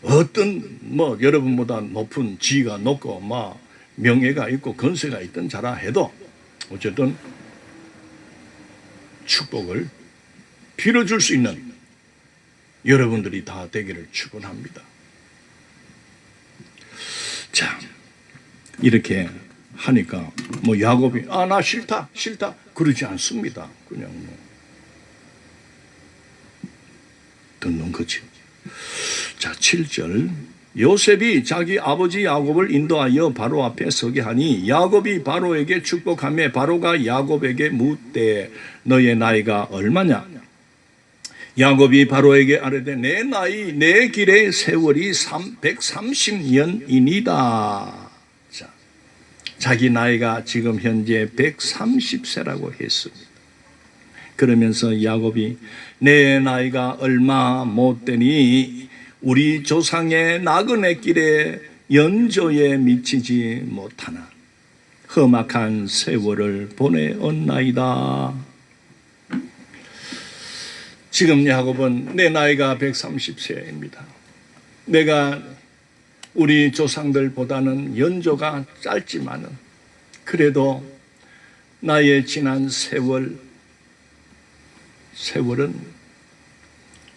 어떤 뭐 여러분보다 높은 지위가 높고 막 명예가 있고 건세가 있던 자라 해도 어쨌든 축복을 빌어줄 수 있는 여러분들이 다 되기를 축원합니다. 자, 이렇게 하니까 뭐 야곱이 나 싫다 그러지 않습니다. 그냥 뭐 듣는 거지. 자, 7절 요셉이 자기 아버지 야곱을 인도하여 바로 앞에 서게 하니 야곱이 바로에게 축복하며 바로가 야곱에게 묻되 너의 나이가 얼마냐? 야곱이 바로에게 아뢰되 내 나이 내 길의 세월이 130년이니이다. 자, 자기 나이가 지금 현재 130세라고 했습니다. 그러면서 야곱이 내 나이가 얼마 못되니 우리 조상의 나그네 길에 연조에 미치지 못하나 험악한 세월을 보내었나이다. 지금 야곱은 내 나이가 130세입니다. 내가 우리 조상들보다는 연조가 짧지만은 그래도 나의 지난 세월은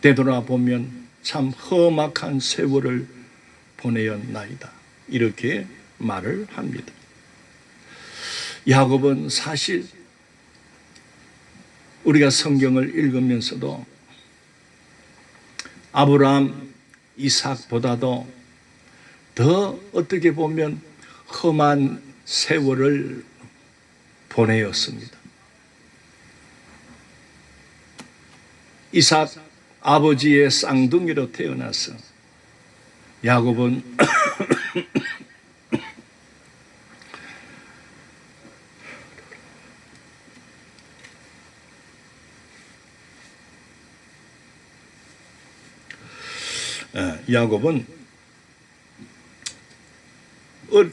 되돌아보면 참 험악한 세월을 보내었나이다. 이렇게 말을 합니다. 야곱은 사실 우리가 성경을 읽으면서도 아브라함, 이삭보다도 더 어떻게 보면 험한 세월을 보내었습니다. 이삭 아버지의 쌍둥이로 태어나서 야곱은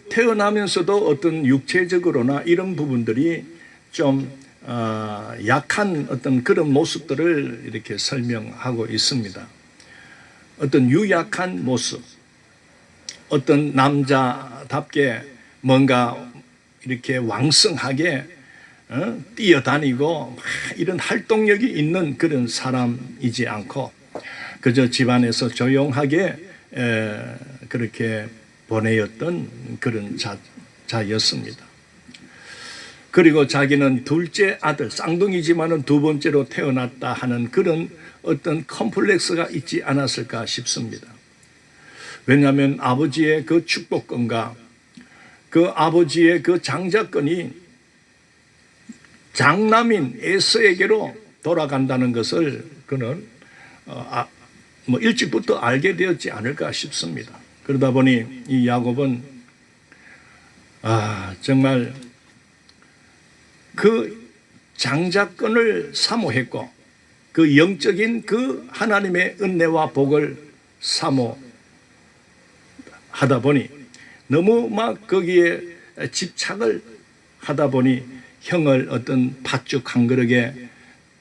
태어나면서도 어떤 육체적으로나 이런 부분들이 좀 약한 어떤 그런 모습들을 이렇게 설명하고 있습니다. 어떤 유약한 모습, 어떤 남자답게 뭔가 이렇게 왕성하게 뛰어다니고 이런 활동력이 있는 그런 사람이지 않고 그저 집안에서 조용하게 그렇게 보내었던 그런 자였습니다. 그리고 자기는 둘째 아들, 쌍둥이지만은 두 번째로 태어났다 하는 그런 어떤 컴플렉스가 있지 않았을까 싶습니다. 왜냐하면 아버지의 그 축복권과 그 아버지의 그 장자권이 장남인 에서에게로 돌아간다는 것을 그는 일찍부터 알게 되었지 않을까 싶습니다. 그러다 보니 이 야곱은 정말 그 장자권을 사모했고 그 영적인 그 하나님의 은혜와 복을 사모하다 보니 너무 막 거기에 집착을 하다 보니 형을 어떤 팥죽 한 그릇에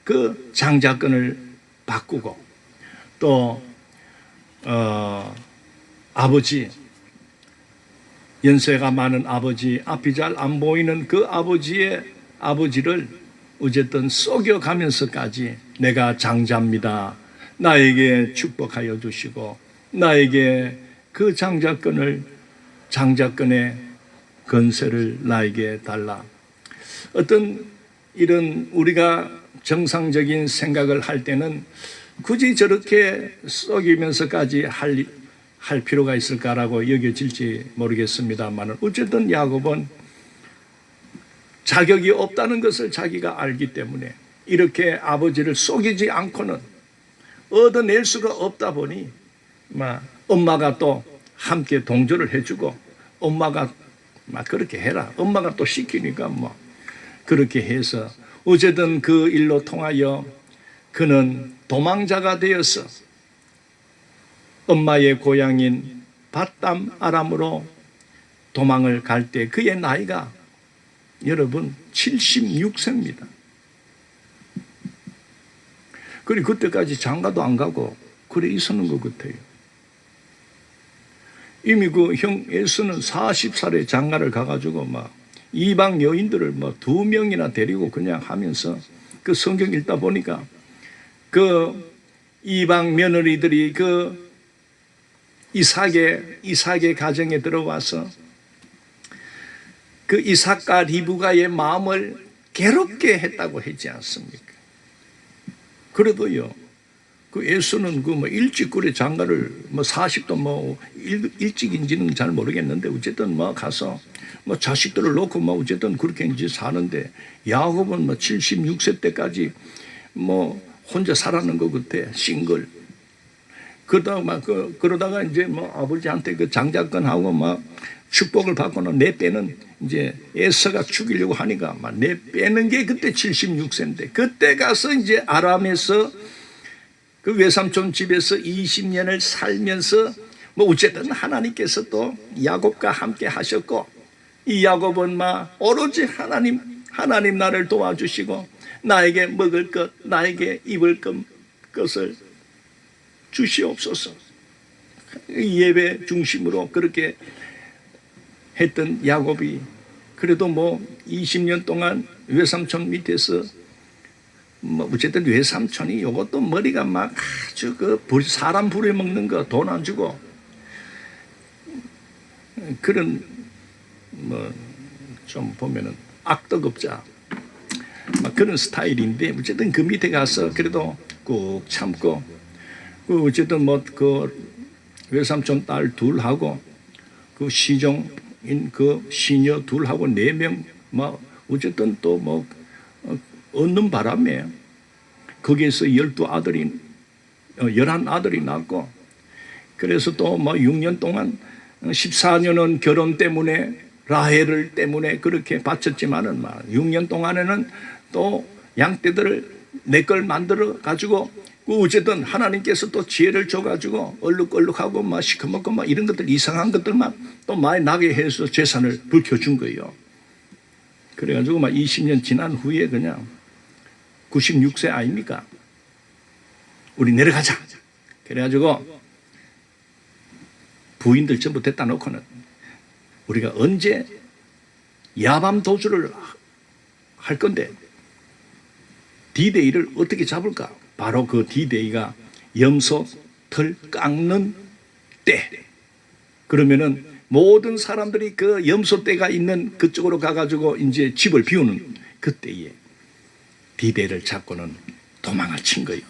그 장자권을 바꾸고 또 아버지, 연세가 많은 아버지, 앞이 잘 안 보이는 그 아버지를 어쨌든 속여가면서까지 내가 장자입니다. 나에게 축복하여 주시고 나에게 그 장자권의 건세를 나에게 달라. 어떤 이런 우리가 정상적인 생각을 할 때는 굳이 저렇게 속이면서까지 할 필요가 있을까라고 여겨질지 모르겠습니다만 어쨌든 야곱은 자격이 없다는 것을 자기가 알기 때문에 이렇게 아버지를 속이지 않고는 얻어낼 수가 없다 보니 엄마가 또 함께 동조를 해주고 엄마가 그렇게 해라. 엄마가 또 시키니까 그렇게 해서 어쨌든 그 일로 통하여 그는 도망자가 되어서 엄마의 고향인 밧담 아람으로 도망을 갈 때 그의 나이가 여러분 76세입니다. 그리고 그때까지 장가도 안 가고 그래 있었는 것 같아요. 이미 그 형 예수는 40살에 장가를 가가지고 이방 여인들을 2명이나 데리고 그냥 하면서 그 성경 읽다 보니까 그 이방 며느리들이 그 이삭의 가정에 들어와서 그 이삭과 리브가의 마음을 괴롭게 했다고 했지 않습니까? 그래도요, 그 예수는 일찍 그래 장가를 40도 일찍인지는 잘 모르겠는데 어쨌든 가서 자식들을 놓고 어쨌든 그렇게 이제 사는데 야곱은 76세 때까지 혼자 살아는 것 같아. 싱글. 그러다가 이제 아버지한테 그 장자권하고 축복을 받고는 내 빼는 이제 에서가 죽이려고 하니까 내 빼는 게 그때 76세인데 그때 가서 이제 아람에서 그 외삼촌 집에서 20년을 살면서 어쨌든 하나님께서 또 야곱과 함께 하셨고 이 야곱은 오로지 하나님 나를 도와주시고 나에게 먹을 것, 나에게 입을 것을 주시옵소서. 예배 중심으로 그렇게 했던 야곱이 그래도 20년 동안 외삼촌 밑에서 어쨌든 외삼촌이 이것도 머리가 아주 사람 부려먹는 거 돈 안 주고 그런 좀 보면은 악덕업자 그런 스타일인데 어쨌든 그 밑에 가서 그래도 꾹 참고 어쨌든 그 외삼촌 딸 둘하고 그 시종인 그 시녀 둘하고 4명 어쨌든 또 얻는 바람에 거기에서 11아들이 낳고 그래서 또 6년 동안 14년은 결혼 때문에 라헬을 때문에 그렇게 바쳤지만은 6년 동안에는 또 양떼들을 내 걸 만들어 가지고 어쨌든 하나님께서 또 지혜를 줘가지고 얼룩얼룩하고 시커멓고 이런 것들 이상한 것들만 또 많이 나게 해서 재산을 불켜준 거예요. 그래가지고 20년 지난 후에 그냥 96세 아닙니까? 우리 내려가자. 그래가지고 부인들 전부 데다 놓고는 우리가 언제 야밤 도주를 할 건데 D-Day를 어떻게 잡을까? 바로 그 D-Day가 염소 털 깎는 때. 그러면은 모든 사람들이 그 염소떼가 있는 그쪽으로 가가지고 이제 집을 비우는 그때에 디데를 잡고는 도망을 친 거예요.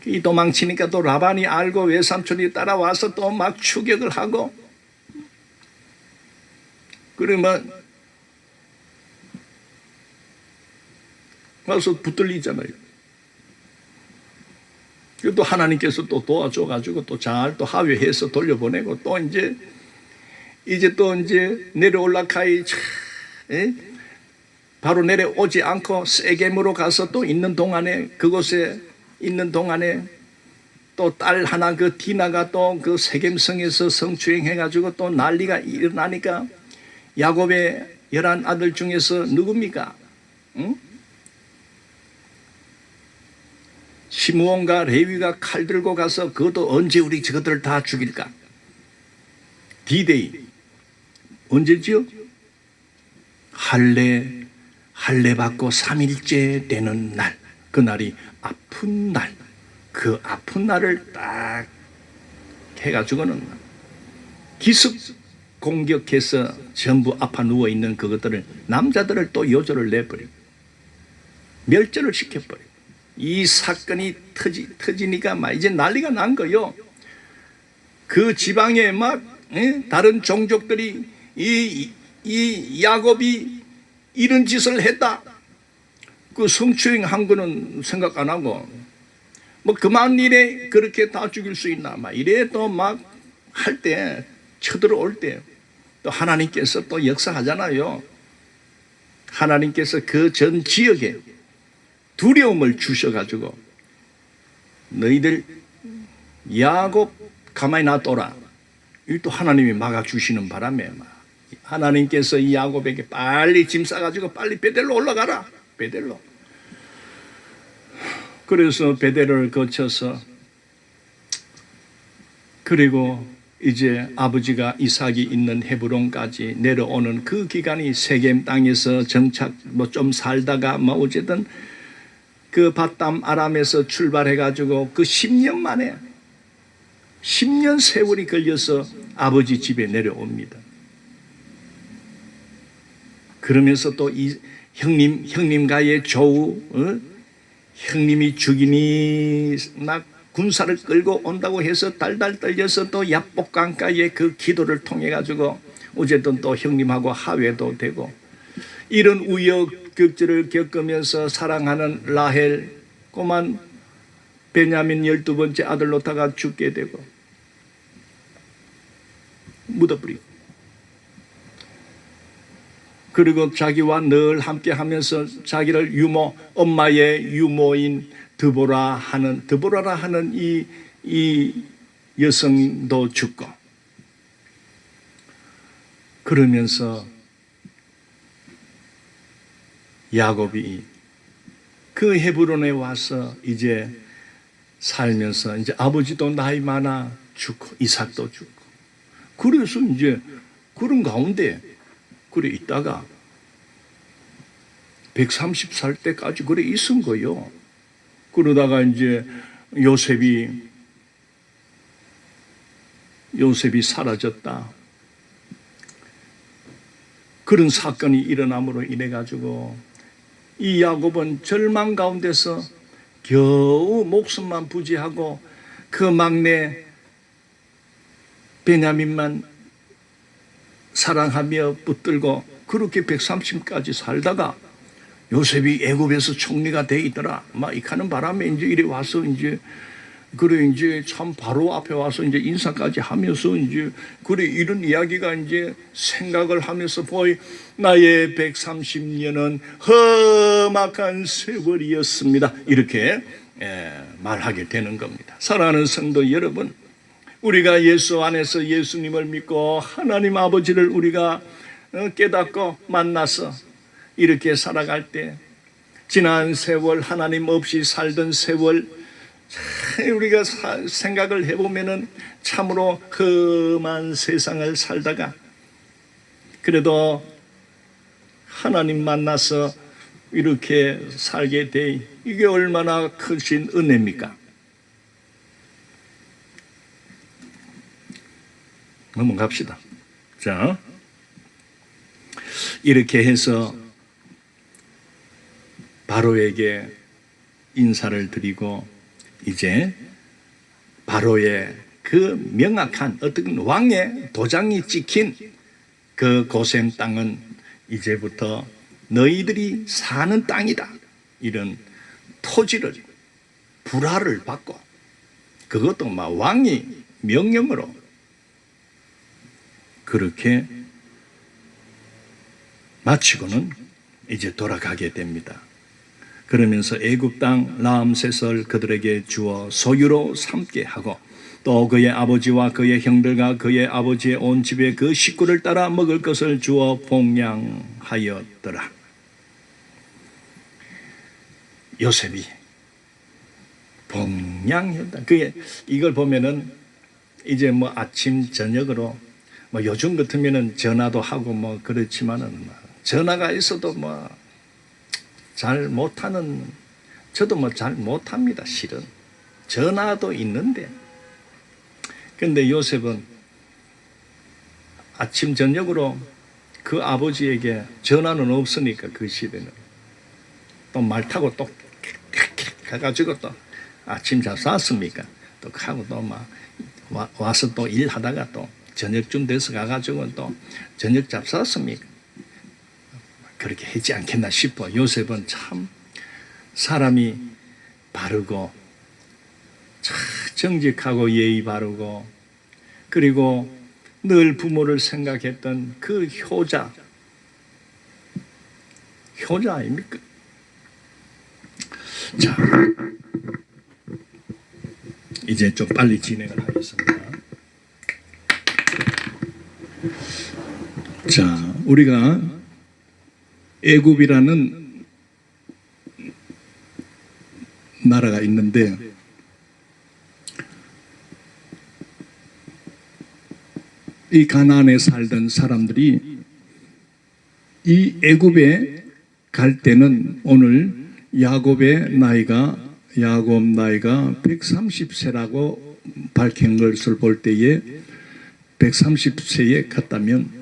이 도망치니까 또 라반이 알고 외삼촌이 따라와서 또 막 추격을 하고, 그러면 와서 붙들리잖아요. 또 하나님께서 또 도와줘가지고 또 잘 또 하회해서 돌려보내고, 또 이제 또 이제 내려올라카이 바로 내려오지 않고 세겜으로 가서 또 있는 동안에, 그곳에 있는 동안에 또 딸 하나 그 디나가 또 그 세겜성에서 성추행해가지고 또 난리가 일어나니까 야곱의 11 아들 중에서 누굽니까? 응? 시므온과 레위가 칼 들고 가서 그것도 언제 우리 저것들을 다 죽일까? 디데이 언제지요? 할례 받고 3일째 되는 날, 그날이 아픈 날, 그 아픈 날을 딱 해가지고는 기습 공격해서 전부 아파 누워있는 그것들을, 남자들을 또 요절을 내버리고 멸절을 시켜버리고, 이 사건이 터지니까 막 이제 난리가 난 거요. 그 지방에 막 다른 종족들이 이 야곱이 이런 짓을 했다, 그 성추행한 거는 생각 안 하고, 뭐 그만 이래 그렇게 다 죽일 수 있나, 막 이래 또 막 할 때, 쳐들어올 때 또 하나님께서 또 역사하잖아요. 하나님께서 그 전 지역에 두려움을 주셔가지고, 너희들 야곱 가만히 놔둬라, 또 하나님이 막아주시는 바람에 막 하나님께서 이 야곱에게 빨리 짐 싸가지고 빨리 베델로 올라가라, 베델로. 그래서 베델을 거쳐서, 그리고 이제 아버지가 이삭이 있는 헤브론까지 내려오는 그 기간이 세겜 땅에서 정착 뭐 좀 살다가 뭐 어쨌든 그 바담 아람에서 출발해가지고 그 10년 만에 10년 세월이 걸려서 아버지 집에 내려옵니다. 그러면서 또 이 형님과의 조우, 형님이 죽이니 막 군사를 끌고 온다고 해서 달달 떨려서 또 야복강가의 그 기도를 통해 가지고 어쨌든 또 형님하고 하회도 되고, 이런 우여곡절을 겪으면서 사랑하는 라헬, 꼬만 베냐민 12번째 아들 놓다가 죽게 되고 묻어버리고, 그리고 자기와 늘 함께 하면서 자기를 엄마의 유모인 드보라라 하는 이 여성도 죽고, 그러면서 야곱이 그 헤브론에 와서 이제 살면서 이제 아버지도 나이 많아 죽고 이삭도 죽고, 그래서 이제 그런 가운데 그래 있다가 130살 때까지 그래 있은 거요. 그러다가 이제 요셉이 사라졌다, 그런 사건이 일어남으로 인해 가지고 이 야곱은 절망 가운데서 겨우 목숨만 부지하고 그 막내 베냐민만 사랑하며 붙들고 그렇게 130까지 살다가 요셉이 애굽에서 총리가 돼 있더라 막 이카는 바람에 이제 이래 와서 이제 그래 이제 참 바로 앞에 와서 이제 인사까지 하면서 이제 그래 이런 이야기가 이제 생각을 하면서 보이 나의 130년은 험악한 세월이었습니다, 이렇게 말하게 되는 겁니다. 사랑하는 성도 여러분, 우리가 예수 안에서 예수님을 믿고 하나님 아버지를 우리가 깨닫고 만나서 이렇게 살아갈 때 지난 세월 하나님 없이 살던 세월 우리가 생각을 해보면은 참으로 험한 세상을 살다가 그래도 하나님 만나서 이렇게 살게 돼, 이게 얼마나 크신 은혜입니까? 넘어갑시다. 자, 이렇게 해서 바로에게 인사를 드리고 이제 바로의 그 명확한 어떤 왕의 도장이 찍힌 그 고센 땅은 이제부터 너희들이 사는 땅이다. 이런 토지를 불화를 받고 그것도 막 왕이 명령으로 그렇게 마치고는 이제 돌아가게 됩니다. 그러면서 애굽 땅 라암셋을 그들에게 주어 소유로 삼게 하고 또 그의 아버지와 그의 형들과 그의 아버지의 온 집에 그 식구를 따라 먹을 것을 주어 봉양하였더라. 요셉이 봉양했다. 그게 이걸 보면은 이제 뭐 아침 저녁으로 뭐 요즘 같으면은 전화도 하고 뭐 그렇지만은 뭐 전화가 있어도 뭐 잘 못하는, 저도 뭐 잘 못합니다. 실은 전화도 있는데, 근데 요셉은 아침 저녁으로 그 아버지에게 전화는 없으니까 그 시대는 또 말 타고 또 가가지고 또 아침 잘 쌌습니까? 또 하고 또 막 와서 또 일하다가 또 저녁쯤 돼서 가가지고 또 저녁 잡쌌습니까? 그렇게 하지 않겠나 싶어. 요셉은 참 사람이 바르고 참 정직하고 예의 바르고 그리고 늘 부모를 생각했던 그 효자 아닙니까? 자, 이제 좀 빨리 진행을 하겠습니다. 자, 우리가 애굽이라는 나라가 있는데 이 가나안에 살던 사람들이 이 애굽에 갈 때는 오늘 야곱 나이가 130세라고 밝힌 것을 볼 때에 130세에 갔다면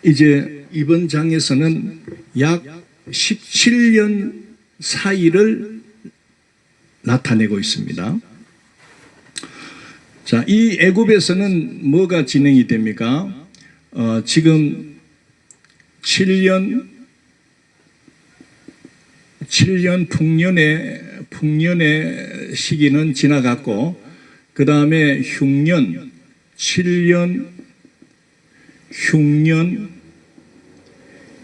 이제 이번 장에서는 약 17년 사이를 나타내고 있습니다. 자, 이 애굽에서는 뭐가 진행이 됩니까? 지금 7년 풍년의 시기는 지나갔고 그 다음에 흉년 7년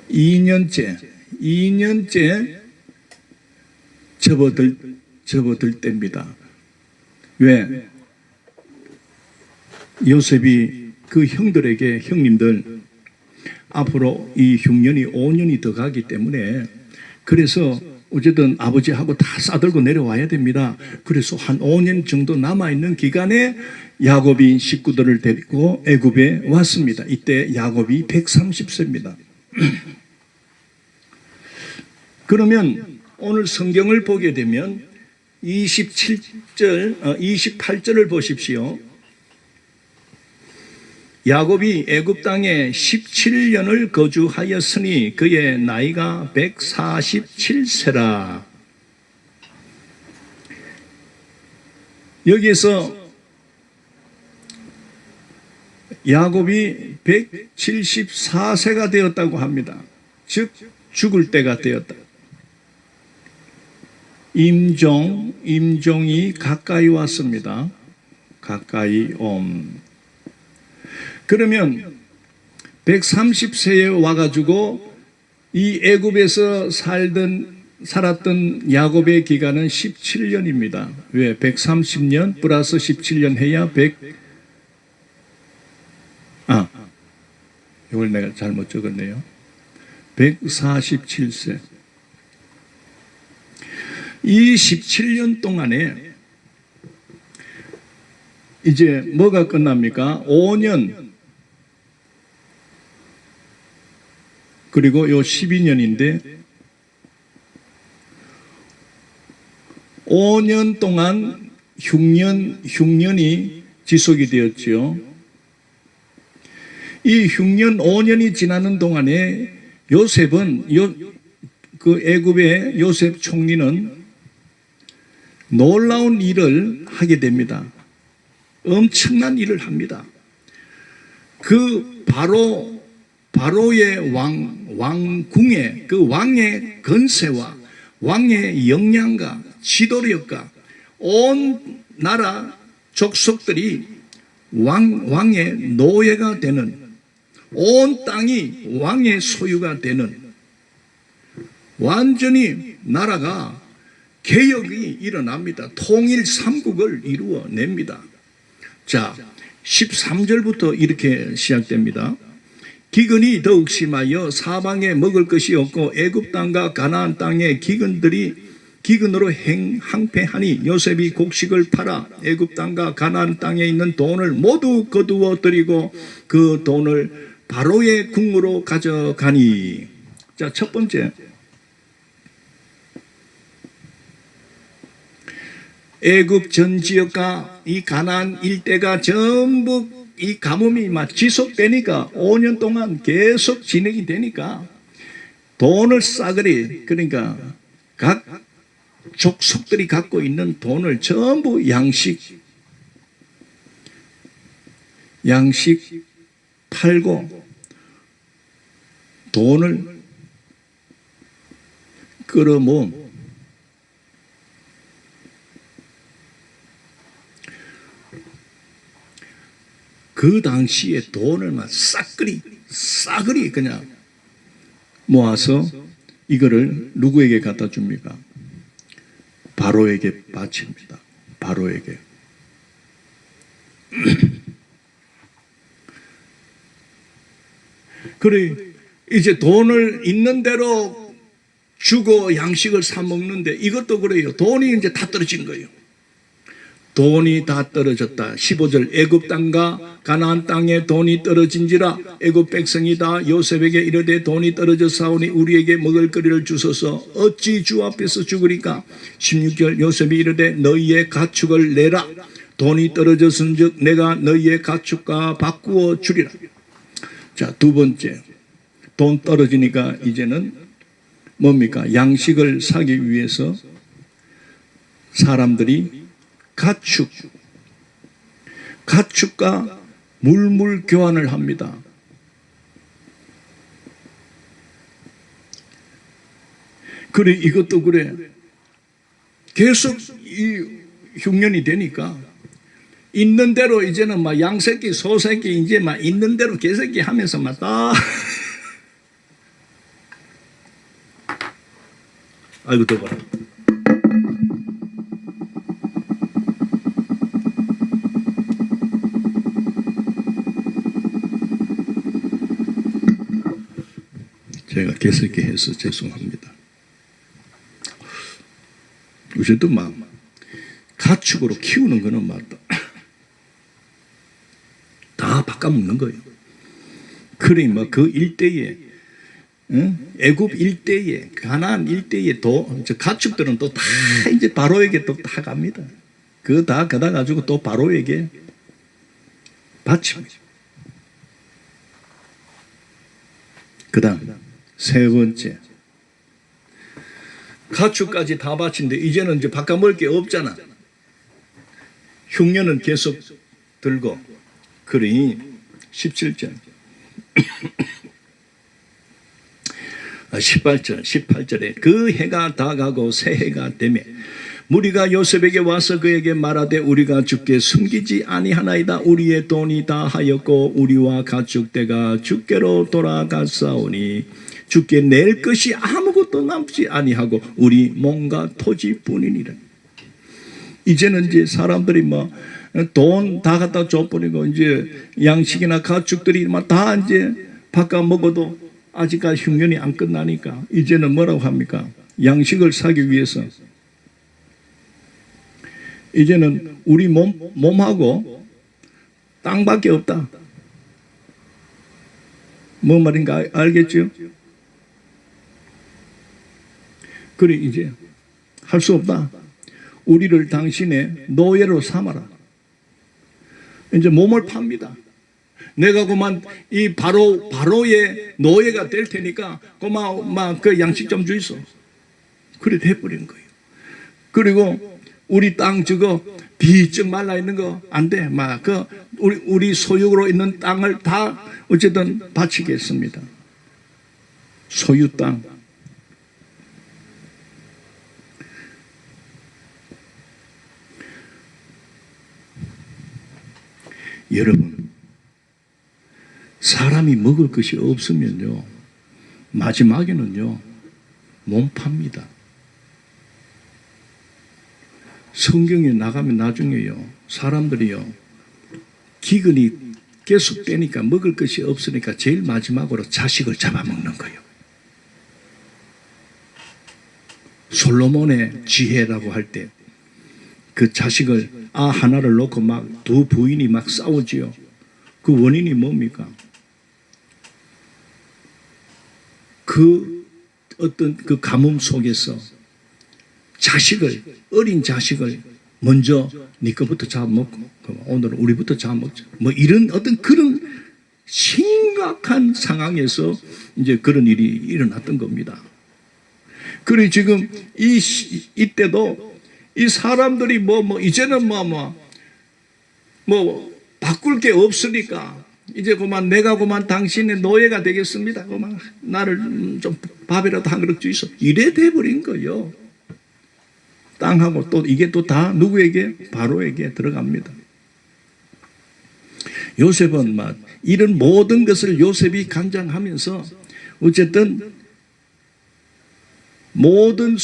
2년째 접어들 때입니다. 왜? 요셉이 그 형들에게 형님들 앞으로 이 흉년이 5년이 더 가기 때문에 그래서 어쨌든 아버지하고 다 싸들고 내려와야 됩니다. 그래서 한 5년 정도 남아있는 기간에 야곱이 식구들을 데리고 애굽에 왔습니다. 이때 야곱이 130세입니다. 그러면 오늘 성경을 보게 되면 28절을 보십시오. 야곱이 애굽 땅에 17년을 거주하였으니 그의 나이가 147세라. 여기에서 야곱이 174세가 되었다고 합니다. 즉 죽을 때가 되었다. 임종이 가까이 왔습니다. 가까이 그러면 130세에 와가지고 이 애굽에서 살았던 야곱의 기간은 17년입니다. 왜? 130년 플러스 17년 해야 이걸 내가 잘못 적었네요. 147세. 이 17년 동안에 이제 뭐가 끝납니까? 5년 그리고 요 12년인데 5년 동안 흉년이 지속이 되었지요. 이 흉년 5년이 지나는 동안에 요셉은 그 애굽의 요셉 총리는 놀라운 일을 하게 됩니다. 엄청난 일을 합니다. 그 바로의 왕궁의 그 왕의 건세와 왕의 역량과 지도력과 온 나라 족속들이 왕의 노예가 되는, 온 땅이 왕의 소유가 되는, 완전히 나라가 개혁이 일어납니다. 통일 삼국을 이루어냅니다. 자, 13절부터 이렇게 시작됩니다. 기근이 더욱 심하여 사방에 먹을 것이 없고 애굽 땅과 가나안 땅의 기근으로 항폐하니 요셉이 곡식을 팔아 애굽 땅과 가나안 땅에 있는 돈을 모두 거두어 들이고 그 돈을 바로의 궁으로 가져가니. 자, 첫 번째, 애굽 전 지역과 이 가나안 일대가 전부 이 가뭄이 막 지속되니까 5년 동안 계속 진행이 되니까 돈을 싸그리, 그러니까 각 족속들이 갖고 있는 돈을 전부 양식 팔고 돈을 끌어모음. 그 당시에 돈을 막 싸그리 그냥 모아서 이거를 누구에게 갖다 줍니까? 바로에게 바칩니다. 바로에게. 그래, 이제 돈을 있는 대로 주고 양식을 사 먹는데 이것도 그래요. 돈이 이제 다 떨어진 거예요. 돈이 다 떨어졌다. 15절, 애굽 땅과 가나안 땅에 돈이 떨어진지라 애굽 백성이 다 요셉에게 이르되 돈이 떨어졌사오니 우리에게 먹을거리를 주소서. 어찌 주 앞에서 죽으리까? 16절, 요셉이 이르되 너희의 가축을 내라. 돈이 떨어졌은즉 내가 너희의 가축과 바꾸어 주리라. 자, 두 번째, 돈 떨어지니까 이제는 뭡니까? 양식을 사기 위해서 사람들이 가축과 물물 교환을 합니다. 그래, 이것도 그래. 계속 이 흉년이 되니까 있는 대로 이제는 막 양새끼, 소새끼 이제 막 있는 대로 개새끼 하면서 막 다 아이고 또 봐라. 제가 개새끼 해서 죄송합니다. 요새도 막 가축으로 키우는 거는 맞다. 다 바꿔먹는 거예요. 그래, 뭐 그 일대에, 애굽 일대에, 가나안 일대에 가축들은 또 다 이제 바로에게 또 다 갑니다. 그거 다 가다 가지고 또 바로에게 바칩니다. 그 다음, 세 번째. 가축까지 다 바친데 이제는 이제 바꿔 먹을 게 없잖아. 흉년은 계속 들고. 그러니 17절 18절에 그 해가 다 가고 새 해가 되매 무리가 요셉에게 와서 그에게 말하되 우리가 주께 숨기지 아니하나이다. 우리의 돈이 다 하였고 우리와 가축대가 주께로 돌아갔사오니 주께 낼 것이 아무것도 남지 아니하고 우리 몸과 토지뿐이니라. 이제는 이제 사람들이 뭐 돈 다 갖다 줘버리고 이제 양식이나 가축들이 막 다 이제 바꿔 먹어도 아직까지 흉년이 안 끝나니까 이제는 뭐라고 합니까? 양식을 사기 위해서 이제는 우리 몸하고 땅밖에 없다. 뭔 말인가 알겠죠? 그래, 이제 할 수 없다. 우리를 당신의 노예로 삼아라. 이제 몸을 팝니다. 내가 그만 이 바로의 노예가 될 테니까 그만 그 양식 좀 주이소. 그래 돼버린 거예요. 그리고 우리 땅 저거 비쩍 말라 있는 거 안 돼. 우리 소유로 있는 땅을 다 어쨌든 바치겠습니다. 소유 땅. 여러분, 사람이 먹을 것이 없으면요, 마지막에는요, 몸 팝니다. 성경에 나가면 나중에요, 사람들이요, 기근이 계속되니까 먹을 것이 없으니까 제일 마지막으로 자식을 잡아먹는 거예요. 솔로몬의 지혜라고 할 때 그 자식을 하나를 놓고 막 두 부인이 막 싸우지요. 그 원인이 뭡니까? 그 어떤 그 가뭄 속에서 어린 자식을 먼저 네 거부터 잡아먹고 오늘은 우리부터 잡아먹자. 뭐 이런 어떤 그런 심각한 상황에서 이제 그런 일이 일어났던 겁니다. 그리고 지금 이때도 이 사람들이 이제는 바꿀 게 없으니까 이제 내가 당신의 노예가 되겠습니다. 나를 좀 밥이라도 한 그릇 주이소. 이래 돼버린 거예요. 땅하고 또 이게 또 다 누구에게? 바로에게 들어갑니다. 요셉은 이런 모든 것을 요셉이 감당하면서 어쨌든 모든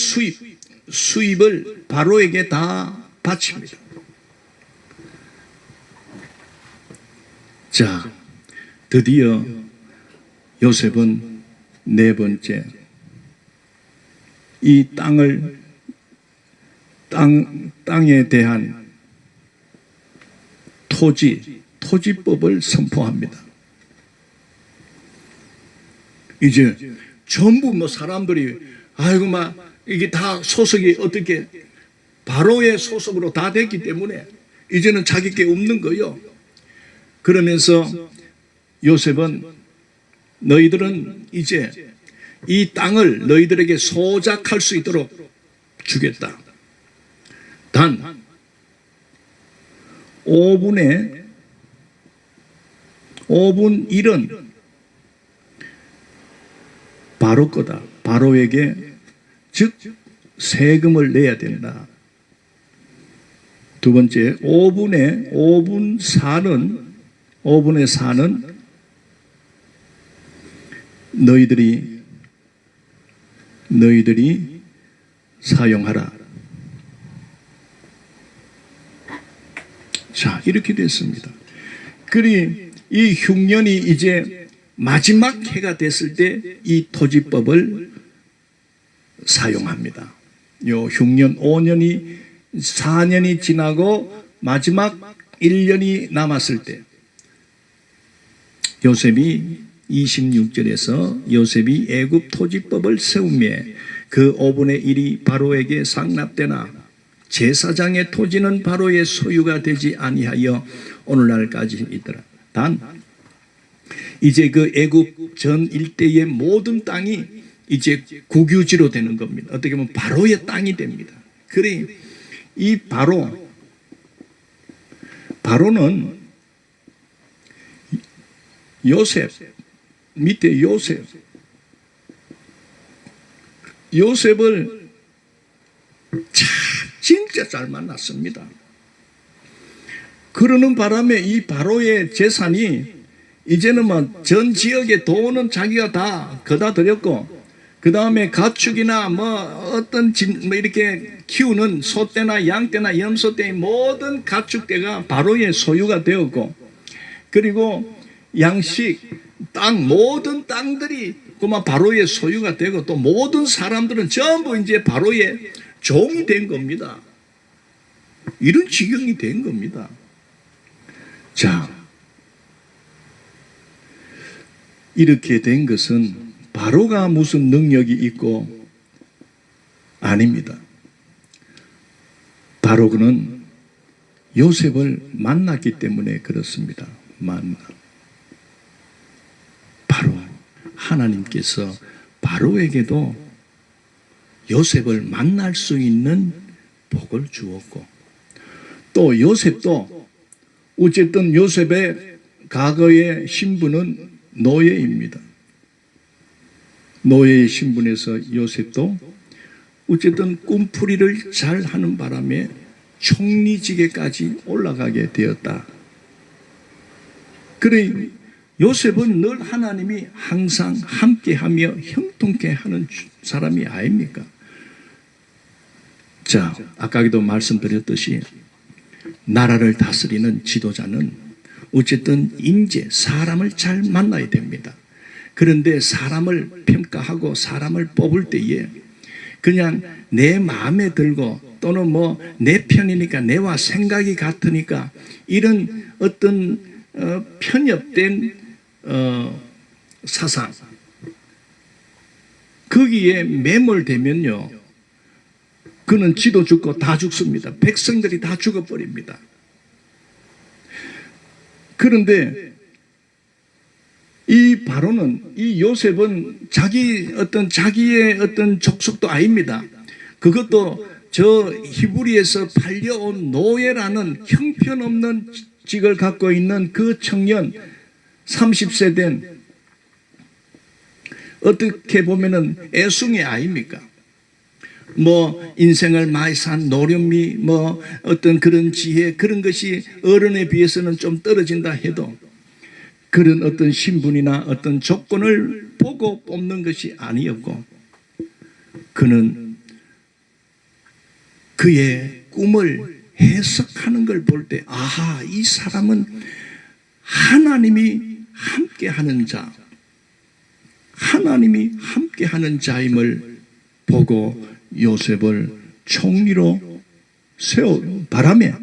수입을 바로에게 다 바칩니다. 자, 드디어 요셉은 네 번째 이 땅에 대한 토지법을 선포합니다. 이제 전부 사람들이 이게 다 소속이 어떻게 바로의 소속으로 다 됐기 때문에 이제는 자기 게 없는 거예요. 그러면서 요셉은 너희들은 이제 이 땅을 너희들에게 소작할 수 있도록 주겠다. 단 5분의 5분 1은 바로 거다. 바로에게 즉 세금을 내야 된다. 두 번째 5분의 4는 너희들이 사용하라. 자, 이렇게 됐습니다. 그리 이 흉년이 이제 마지막 해가 됐을 때 이 토지법을 사용합니다. 요 흉년 4년이 지나고 마지막 1년이 남았을 때 요셉이 26절에서 요셉이 애굽 토지법을 세우며 그 5분의 1이 바로에게 상납되나 제사장의 토지는 바로의 소유가 되지 아니하여 오늘날까지 있더라. 단 이제 그 애굽 전 일대의 모든 땅이 이제 국유지로 되는 겁니다. 어떻게 보면 바로의 땅이 됩니다. 그래 이 바로는 요셉 밑에 요셉을 진짜 잘 만났습니다. 그러는 바람에 이 바로의 재산이 이제는 전 지역의 돈은 자기가 다 거다 들였고, 그 다음에 가축이나 어떤 이렇게 키우는 소떼나 양떼나 염소떼의 모든 가축대가 바로의 소유가 되었고, 그리고 양식, 모든 땅들이 그만 바로의 소유가 되고, 또 모든 사람들은 전부 이제 바로의 종이 된 겁니다. 이런 지경이 된 겁니다. 자, 이렇게 된 것은 바로가 무슨 능력이 있고 아닙니다. 바로 그는 요셉을 만났기 때문에 그렇습니다. 하나님께서 바로에게도 요셉을 만날 수 있는 복을 주었고, 또 요셉도 어쨌든 요셉의 과거의 신분은 노예입니다. 노예의 신분에서 요셉도 어쨌든 꿈풀이를 잘 하는 바람에 총리직에까지 올라가게 되었다. 그래 요셉은 늘 하나님이 항상 함께하며 형통케 하는 사람이 아닙니까? 자, 아까도 말씀드렸듯이 나라를 다스리는 지도자는 어쨌든 인재, 사람을 잘 만나야 됩니다. 그런데 사람을 평가하고 사람을 뽑을 때에 그냥 내 마음에 들고 또는 뭐 내 편이니까 내와 생각이 같으니까 이런 어떤 편협된 사상 거기에 매몰되면요, 그는 지도 죽고 다 죽습니다. 백성들이 다 죽어버립니다. 그런데 이 바로는, 이 요셉은 자기의 어떤 족속도 아닙니다. 그것도 저 히브리에서 팔려온 노예라는 형편없는 직을 갖고 있는 그 청년 30세 된 어떻게 보면은 애숭의 아이입니까? 뭐 인생을 많이 산 노련미, 뭐 어떤 그런 지혜, 그런 것이 어른에 비해서는 좀 떨어진다 해도 그런 어떤 신분이나 어떤 조건을 보고 뽑는 것이 아니었고, 그는 그의 꿈을 해석하는 걸 볼 때, 아하, 이 사람은 하나님이 함께하는 자, 하나님이 함께하는 자임을 보고 요셉을 총리로 세워 바람에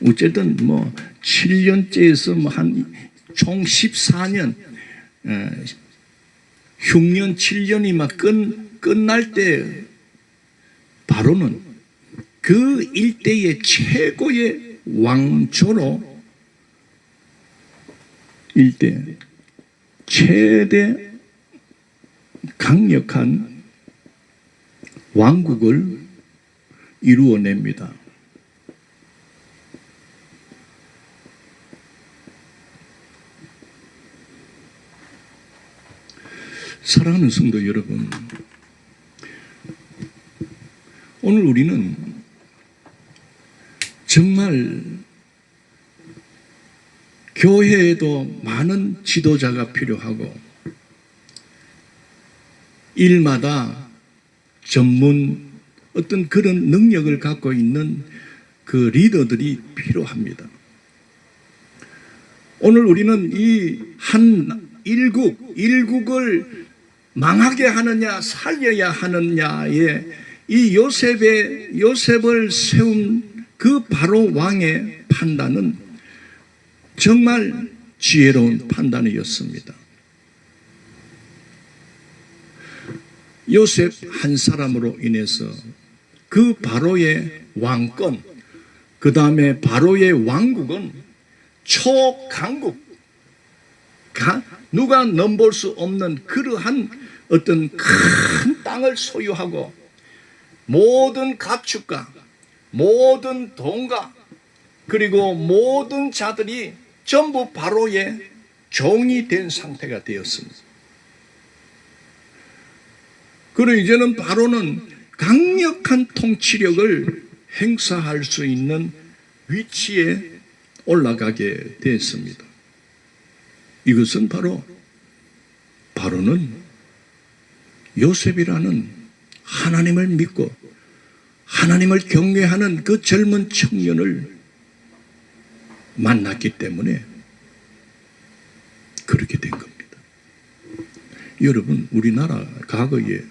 어쨌든 뭐 7년째에서 뭐 한 총 14년, 흉년 7년이 막 끝날 때 바로는 그 일대의 최고의 왕조로 일대 최대 강력한 왕국을 이루어냅니다. 사랑하는 성도 여러분, 오늘 우리는 정말 교회에도 많은 지도자가 필요하고 일마다 전문 어떤 그런 능력을 갖고 있는 그 리더들이 필요합니다. 오늘 우리는 이 한 일국을 망하게 하느냐 살려야 하느냐에 이 요셉을 세운 그 바로 왕의 판단은 정말 지혜로운 판단이었습니다. 요셉 한 사람으로 인해서 그 바로의 왕권, 그 다음에 바로의 왕국은 초강국, 누가 넘볼 수 없는 그러한 어떤 큰 땅을 소유하고 모든 가축과 모든 돈과 그리고 모든 자들이 전부 바로의 종이 된 상태가 되었습니다. 그리고 이제는 바로는 강력한 통치력을 행사할 수 있는 위치에 올라가게 되었습니다. 이것은 바로는 요셉이라는 하나님을 믿고 하나님을 경외하는 그 젊은 청년을 만났기 때문에 그렇게 된 겁니다. 여러분, 우리나라 과거에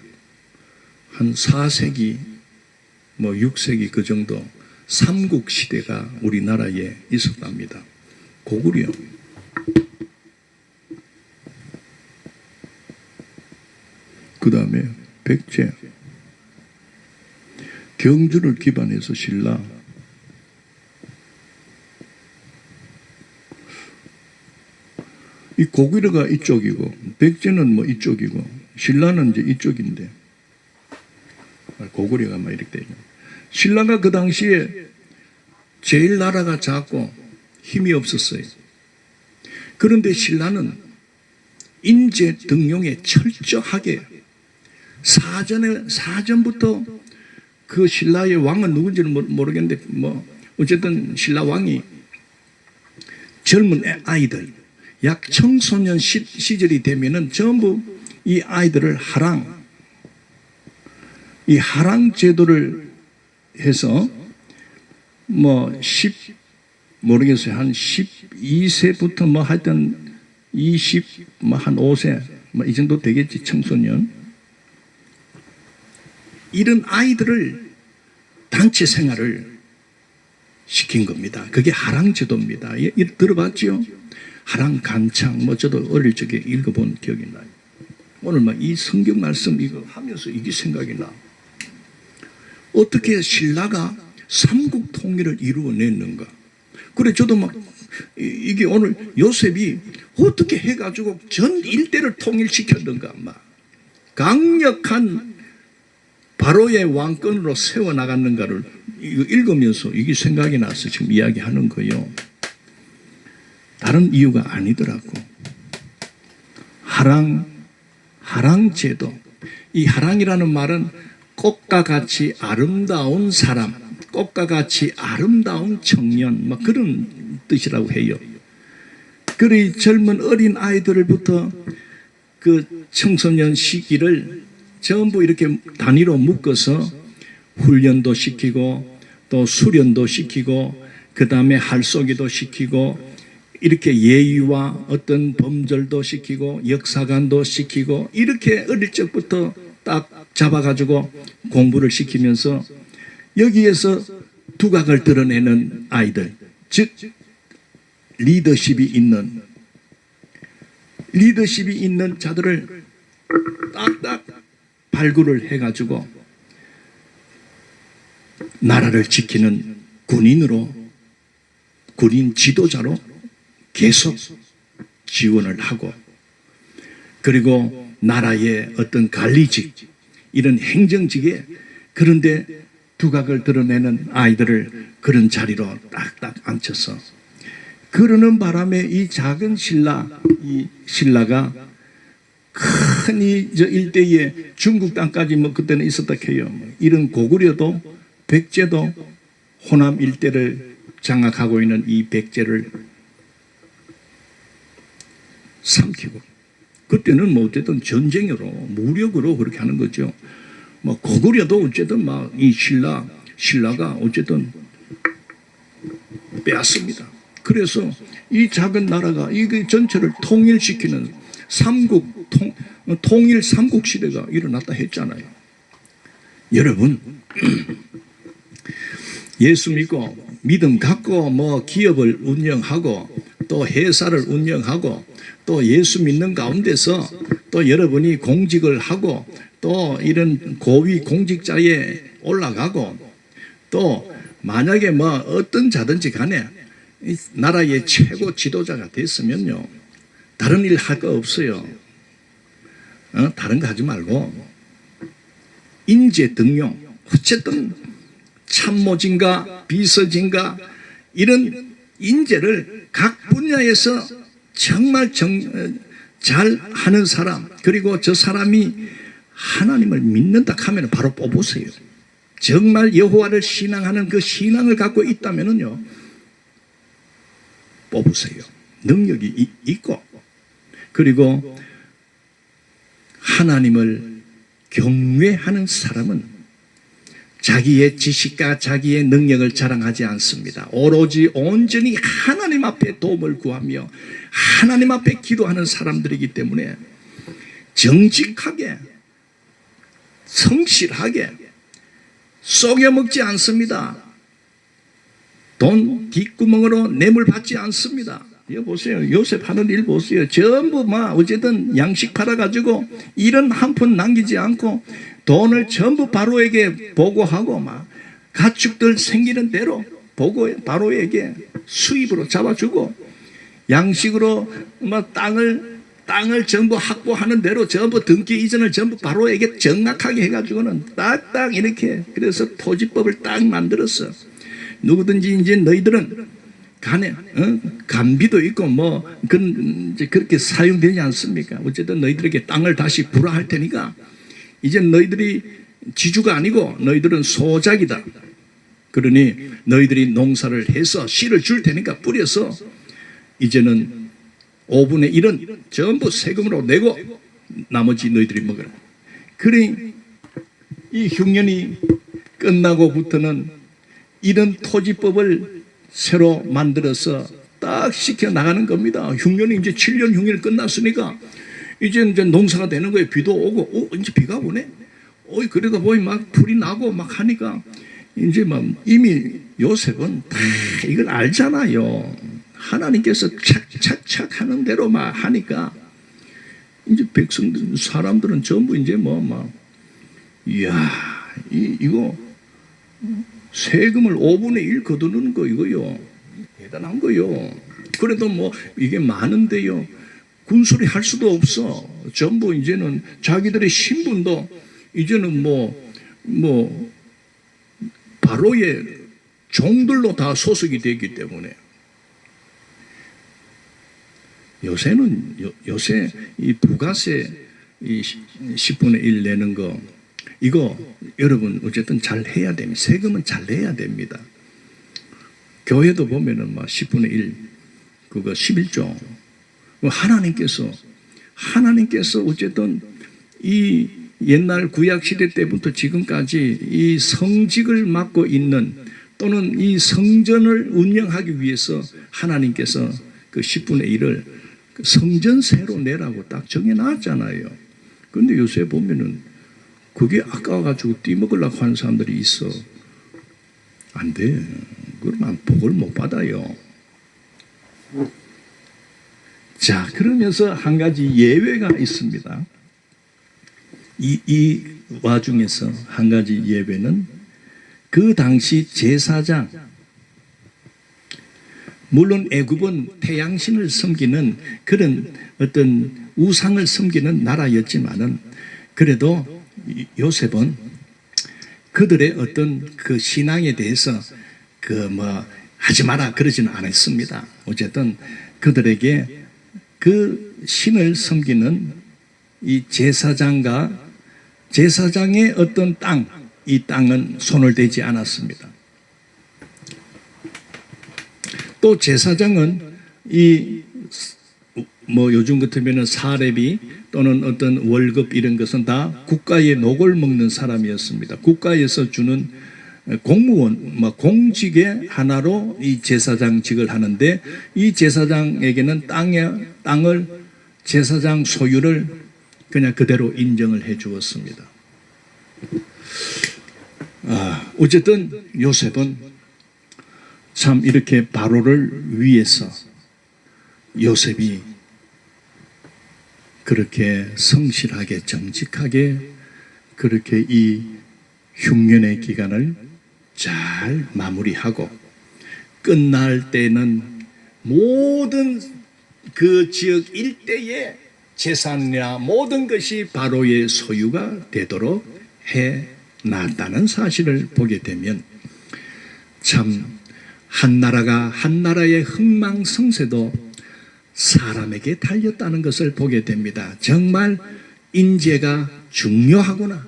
한 4세기, 뭐 6세기 그 정도 삼국시대가 우리나라에 있었답니다. 고구려, 그 다음에 백제, 경주를 기반해서 신라, 이 고구려가 이쪽이고 백제는 뭐 이쪽이고 신라는 이제 이쪽인데 고구려가 막 이렇게 되죠. 신라가 그 당시에 제일 나라가 작고 힘이 없었어요. 그런데 신라는 인재 등용에 철저하게 사전부터 그 신라의 왕은 누군지는 모르겠는데 뭐 어쨌든 신라 왕이 젊은 아이들 약 청소년 시절이 되면은 전부 이 아이들을 이 하랑 제도를 해서 뭐 모르겠어요. 한 12세부터 뭐 하여튼 뭐 한 5세 뭐 이 정도 되겠지, 청소년. 이런 아이들을 단체 생활을 시킨 겁니다. 그게 하랑 제도입니다. 들어봤죠? 하랑 간창 뭐 저도 어릴 적에 읽어본 기억이 나요. 오늘 막 이 성경 말씀 이거 하면서 이게 생각이 나. 어떻게 신라가 삼국 통일을 이루어냈는가? 그래 저도 막 이게 오늘 요셉이 어떻게 해가지고 전 일대를 통일시켰는가? 막 강력한 바로의 왕권으로 세워나갔는가를 읽으면서 이게 생각이 나서 지금 이야기하는 거예요. 다른 이유가 아니더라고. 하랑 제도. 이 하랑이라는 말은 꽃과 같이 아름다운 사람, 꽃과 같이 아름다운 청년, 뭐 그런 뜻이라고 해요. 그래 젊은 어린 아이들부터 그 청소년 시기를 전부 이렇게 단위로 묶어서 훈련도 시키고 또 수련도 시키고 그 다음에 할쏘기도 시키고 이렇게 예의와 어떤 범절도 시키고 역사관도 시키고 이렇게 어릴 적부터 딱 잡아가지고 공부를 시키면서 여기에서 두각을 드러내는 아이들, 즉 리더십이 있는 자들을 딱딱 발굴을 해가지고 나라를 지키는 군인 지도자로 계속 지원을 하고, 그리고 나라의 어떤 관리직, 이런 행정직에 그런데 두각을 드러내는 아이들을 그런 자리로 딱딱 앉혀서, 그러는 바람에 이 작은 이 신라가 큰 저 일대에 중국 땅까지 뭐 그때는 있었다 해요. 이런 고구려도 백제도 호남 일대를 장악하고 있는 이 백제를 삼키고, 그때는 뭐 어쨌든 전쟁으로 무력으로 그렇게 하는 거죠. 뭐 고구려도 어쨌든 막 이 신라가 어쨌든 빼앗습니다. 그래서 이 작은 나라가 이 전체를 통일시키는 통일 삼국 시대가 일어났다 했잖아요. 여러분, 예수 믿고 믿음 갖고 뭐 기업을 운영하고 또 회사를 운영하고 또 예수 믿는 가운데서 또 여러분이 공직을 하고 또 이런 고위 공직자에 올라가고 또 만약에 뭐 어떤 자든지 간에 나라의 최고 지도자가 됐으면요, 다른 일 할 거 없어요. 다른 거 하지 말고 인재 등용, 어쨌든 참모진가 비서진가 이런 인재를 각 분야에서 정말 잘 하는 사람, 그리고 저 사람이 하나님을 믿는다 하면 바로 뽑으세요. 정말 여호와를 신앙하는 그 신앙을 갖고 있다면요, 뽑으세요. 능력이 있고, 그리고 하나님을 경외하는 사람은 자기의 지식과 자기의 능력을 자랑하지 않습니다. 오로지 온전히 하나님 앞에 도움을 구하며 하나님 앞에 기도하는 사람들이기 때문에 정직하게 성실하게 속여먹지 않습니다. 돈 뒷구멍으로 뇌물 받지 않습니다. 이거 보세요. 요셉 하는 일 보세요. 전부 막 어쨌든 양식 팔아가지고 이런 한 푼 남기지 않고 돈을 전부 바로에게 보고하고 막 가축들 생기는 대로 바로에게 수입으로 잡아주고, 양식으로 뭐 땅을 전부 확보하는 대로 전부 등기 이전을 전부 바로에게 정확하게 해가지고는 딱딱 이렇게 그래서 토지법을 딱 만들었어. 누구든지 이제 너희들은 간비도 있고 뭐 그런 이제 그렇게 사용되지 않습니까? 어쨌든 너희들에게 땅을 다시 불화할 테니까 이제 너희들이 지주가 아니고 너희들은 소작이다. 그러니 너희들이 농사를 해서 씨를 줄 테니까 뿌려서 이제는 5분의 1은 전부 세금으로 내고 나머지 너희들이 먹으라. 그러니 이 흉년이 끝나고부터는 이런 토지법을 새로 만들어서 딱 시켜 나가는 겁니다. 흉년이 이제 7년 흉년이 끝났으니까 이제 농사가 되는 거예요. 비도 오고, 이제 비가 오네. 그러다 보니 막 불이 나고 막 하니까 이제 막 이미 요셉은 다 이걸 알잖아요. 하나님께서 착착착 하는 대로 막 하니까 이제 백성들, 사람들은 전부 이제 이야, 이거 세금을 5분의 1 거두는 거 이거요. 대단한 거요. 그래도 이게 많은데요. 군소리 할 수도 없어. 전부 이제는 자기들의 신분도 이제는 바로의 종들로 다 소속이 되기 때문에 요새 이 부가세 이 10분의 1 내는 거 이거 여러분 어쨌든 잘 해야 됩니다. 세금은 잘 내야 됩니다. 교회도 보면은 10분의 1 그거 11조 하나님께서 어쨌든 이 옛날 구약 시대 때부터 지금까지 이 성직을 맡고 있는 또는 이 성전을 운영하기 위해서 하나님께서 그 10분의 1을 성전세로 내라고 딱 정해놨잖아요. 그런데 요새 보면은 그게 아까워가지고 띠먹으려고 하는 사람들이 있어. 안 돼. 그러면 복을 못 받아요. 자, 그러면서 한 가지 예외가 있습니다. 이 와중에서 한 가지 예외는 그 당시 제사장, 물론 애굽은 태양신을 섬기는 그런 어떤 우상을 섬기는 나라였지만은 그래도 요셉은 그들의 어떤 그 신앙에 대해서 하지 마라 그러지는 않았습니다. 어쨌든 그들에게 그 신을 섬기는 이 제사장의 어떤 이 땅은 손을 대지 않았습니다. 또 제사장은 요즘 같으면 사례비 또는 어떤 월급 이런 것은 다 국가의 녹을 먹는 사람이었습니다. 국가에서 주는 공무원, 공직의 하나로 이 제사장직을 하는데 이 제사장에게는 땅을 제사장 소유를 그냥 그대로 인정을 해 주었습니다. 어쨌든 요셉은 참 이렇게 바로를 위해서 요셉이 그렇게 성실하게 정직하게 그렇게 이 흉년의 기간을 잘 마무리하고 끝날 때는 모든 그 지역 일대의 재산이나 모든 것이 바로의 소유가 되도록 해놨다는 사실을 보게 되면 참 한 나라의 흥망성쇠도 사람에게 달렸다는 것을 보게 됩니다. 정말 인재가 중요하구나.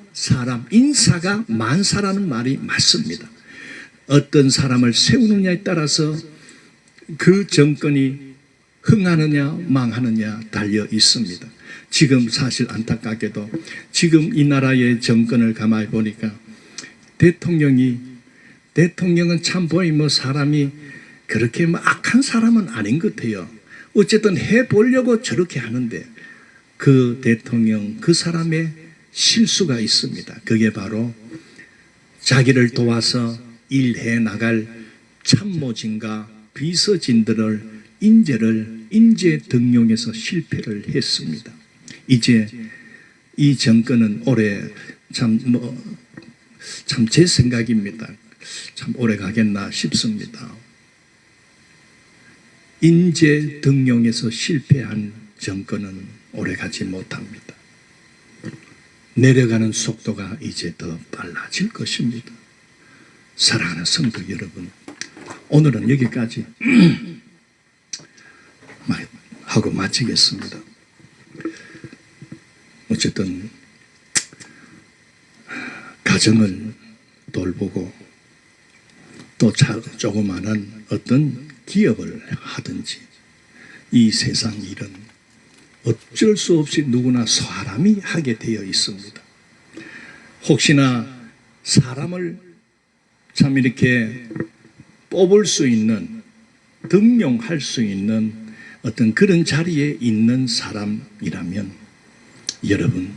인사가 만사라는 말이 맞습니다. 어떤 사람을 세우느냐에 따라서 그 정권이 흥하느냐 망하느냐 달려 있습니다. 지금 사실 안타깝게도 지금 이 나라의 정권을 가만히 보니까 대통령은 참 보니 사람이 그렇게 악한 사람은 아닌 것 같아요. 어쨌든 해보려고 저렇게 하는데 그 대통령, 그 사람의 실수가 있습니다. 그게 바로 자기를 도와서 일해 나갈 참모진과 비서진들을 인재 등용해서 실패를 했습니다. 이제 이 정권은 올해 참 제 생각입니다. 참 오래 가겠나 싶습니다. 인재 등용에서 실패한 정권은 오래가지 못합니다. 내려가는 속도가 이제 더 빨라질 것입니다. 사랑하는 성도 여러분, 오늘은 여기까지 하고 마치겠습니다. 어쨌든 가정을 돌보고 또 조그마한 어떤 기업을 하든지 이 세상 일은 어쩔 수 없이 누구나 사람이 하게 되어 있습니다. 혹시나 사람을 참 이렇게 뽑을 수 있는, 등용할 수 있는 어떤 그런 자리에 있는 사람이라면 여러분,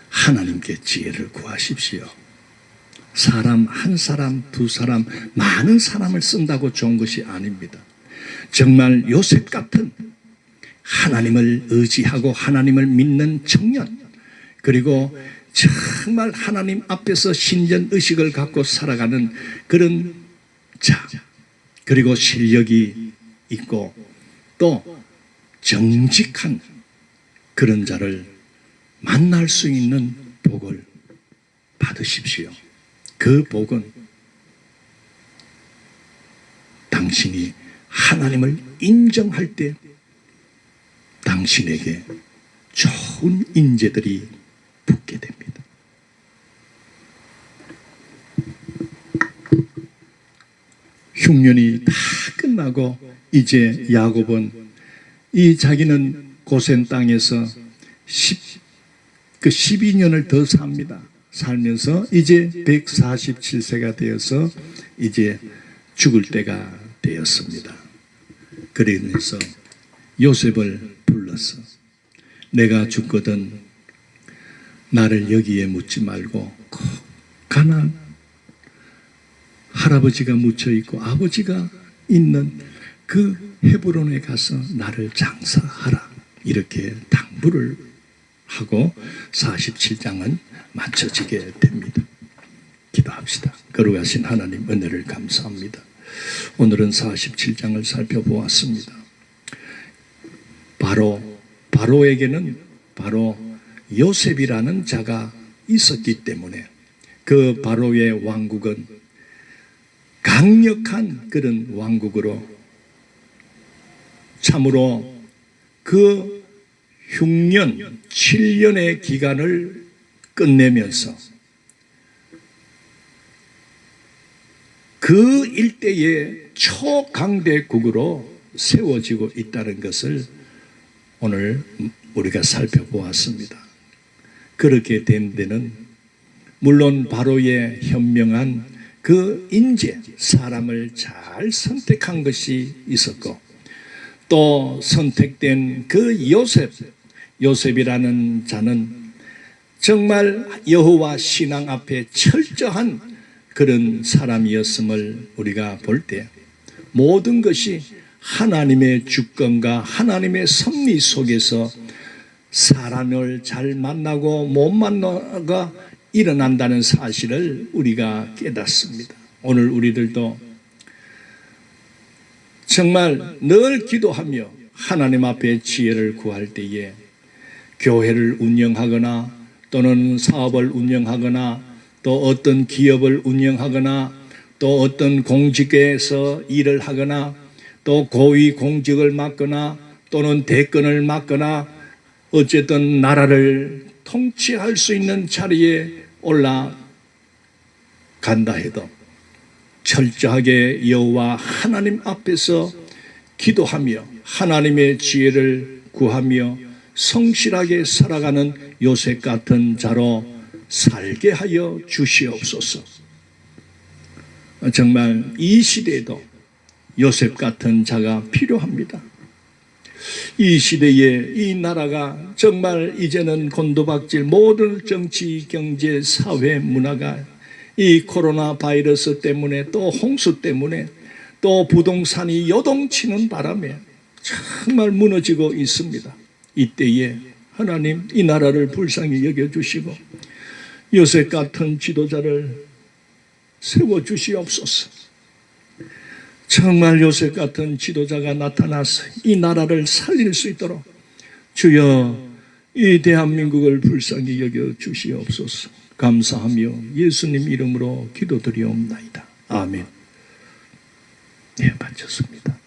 하나님께 지혜를 구하십시오. 사람 한 사람, 두 사람, 많은 사람을 쓴다고 좋은 것이 아닙니다. 정말 요셉 같은 하나님을 의지하고 하나님을 믿는 청년, 그리고 정말 하나님 앞에서 신전의식을 갖고 살아가는 그런 자, 그리고 실력이 있고 또 정직한 그런 자를 만날 수 있는 복을 받으십시오. 그 복은 당신이 하나님을 인정할 때 당신에게 좋은 인재들이 붙게 됩니다. 흉년이 다 끝나고 이제 야곱은 이 자기는 고센 땅에서 12년을 더 삽니다. 살면서 이제 147세가 되어서 이제 죽을 때가 되었습니다. 그러면서 요셉을 불러서 내가 죽거든 나를 여기에 묻지 말고 꼭 가나안 할아버지가 묻혀 있고 아버지가 있는 그 헤브론에 가서 나를 장사하라, 이렇게 당부를 하고 47장은 마쳐지게 됩니다. 기도합시다. 거룩하신 하나님, 은혜를 감사합니다. 오늘은 47장을 살펴보았습니다. 바로에게는 바로 요셉이라는 자가 있었기 때문에 그 바로의 왕국은 강력한 그런 왕국으로 참으로 그 흉년 7년의 기간을 끝내면서 그 일대의 초강대국으로 세워지고 있다는 것을 오늘 우리가 살펴보았습니다. 그렇게 된 데는 물론 바로의 현명한 그 인재, 사람을 잘 선택한 것이 있었고 또 선택된 그 요셉이라는 자는 정말 여호와 신앙 앞에 철저한 그런 사람이었음을 우리가 볼 때 모든 것이 하나님의 주권과 하나님의 섭리 속에서 사람을 잘 만나고 못 만나가 일어난다는 사실을 우리가 깨닫습니다. 오늘 우리들도 정말 늘 기도하며 하나님 앞에 지혜를 구할 때에 교회를 운영하거나 또는 사업을 운영하거나 또 어떤 기업을 운영하거나 또 어떤 공직에서 일을 하거나 또 고위 공직을 맡거나 또는 대권을 맡거나 어쨌든 나라를 통치할 수 있는 자리에 올라간다 해도 철저하게 여호와 하나님 앞에서 기도하며 하나님의 지혜를 구하며 성실하게 살아가는 요셉 같은 자로 살게 하여 주시옵소서. 정말 이 시대에도 요셉 같은 자가 필요합니다. 이 시대에 이 나라가 정말 이제는 곤두박질, 모든 정치, 경제, 사회, 문화가 이 코로나 바이러스 때문에 또 홍수 때문에 또 부동산이 요동치는 바람에 정말 무너지고 있습니다. 이때에 하나님 이 나라를 불쌍히 여겨주시고 요셉 같은 지도자를 세워주시옵소서. 정말 요셉 같은 지도자가 나타나서 이 나라를 살릴 수 있도록 주여 이 대한민국을 불쌍히 여겨 주시옵소서. 감사하며 예수님 이름으로 기도드리옵나이다. 아멘. 예, 마쳤습니다.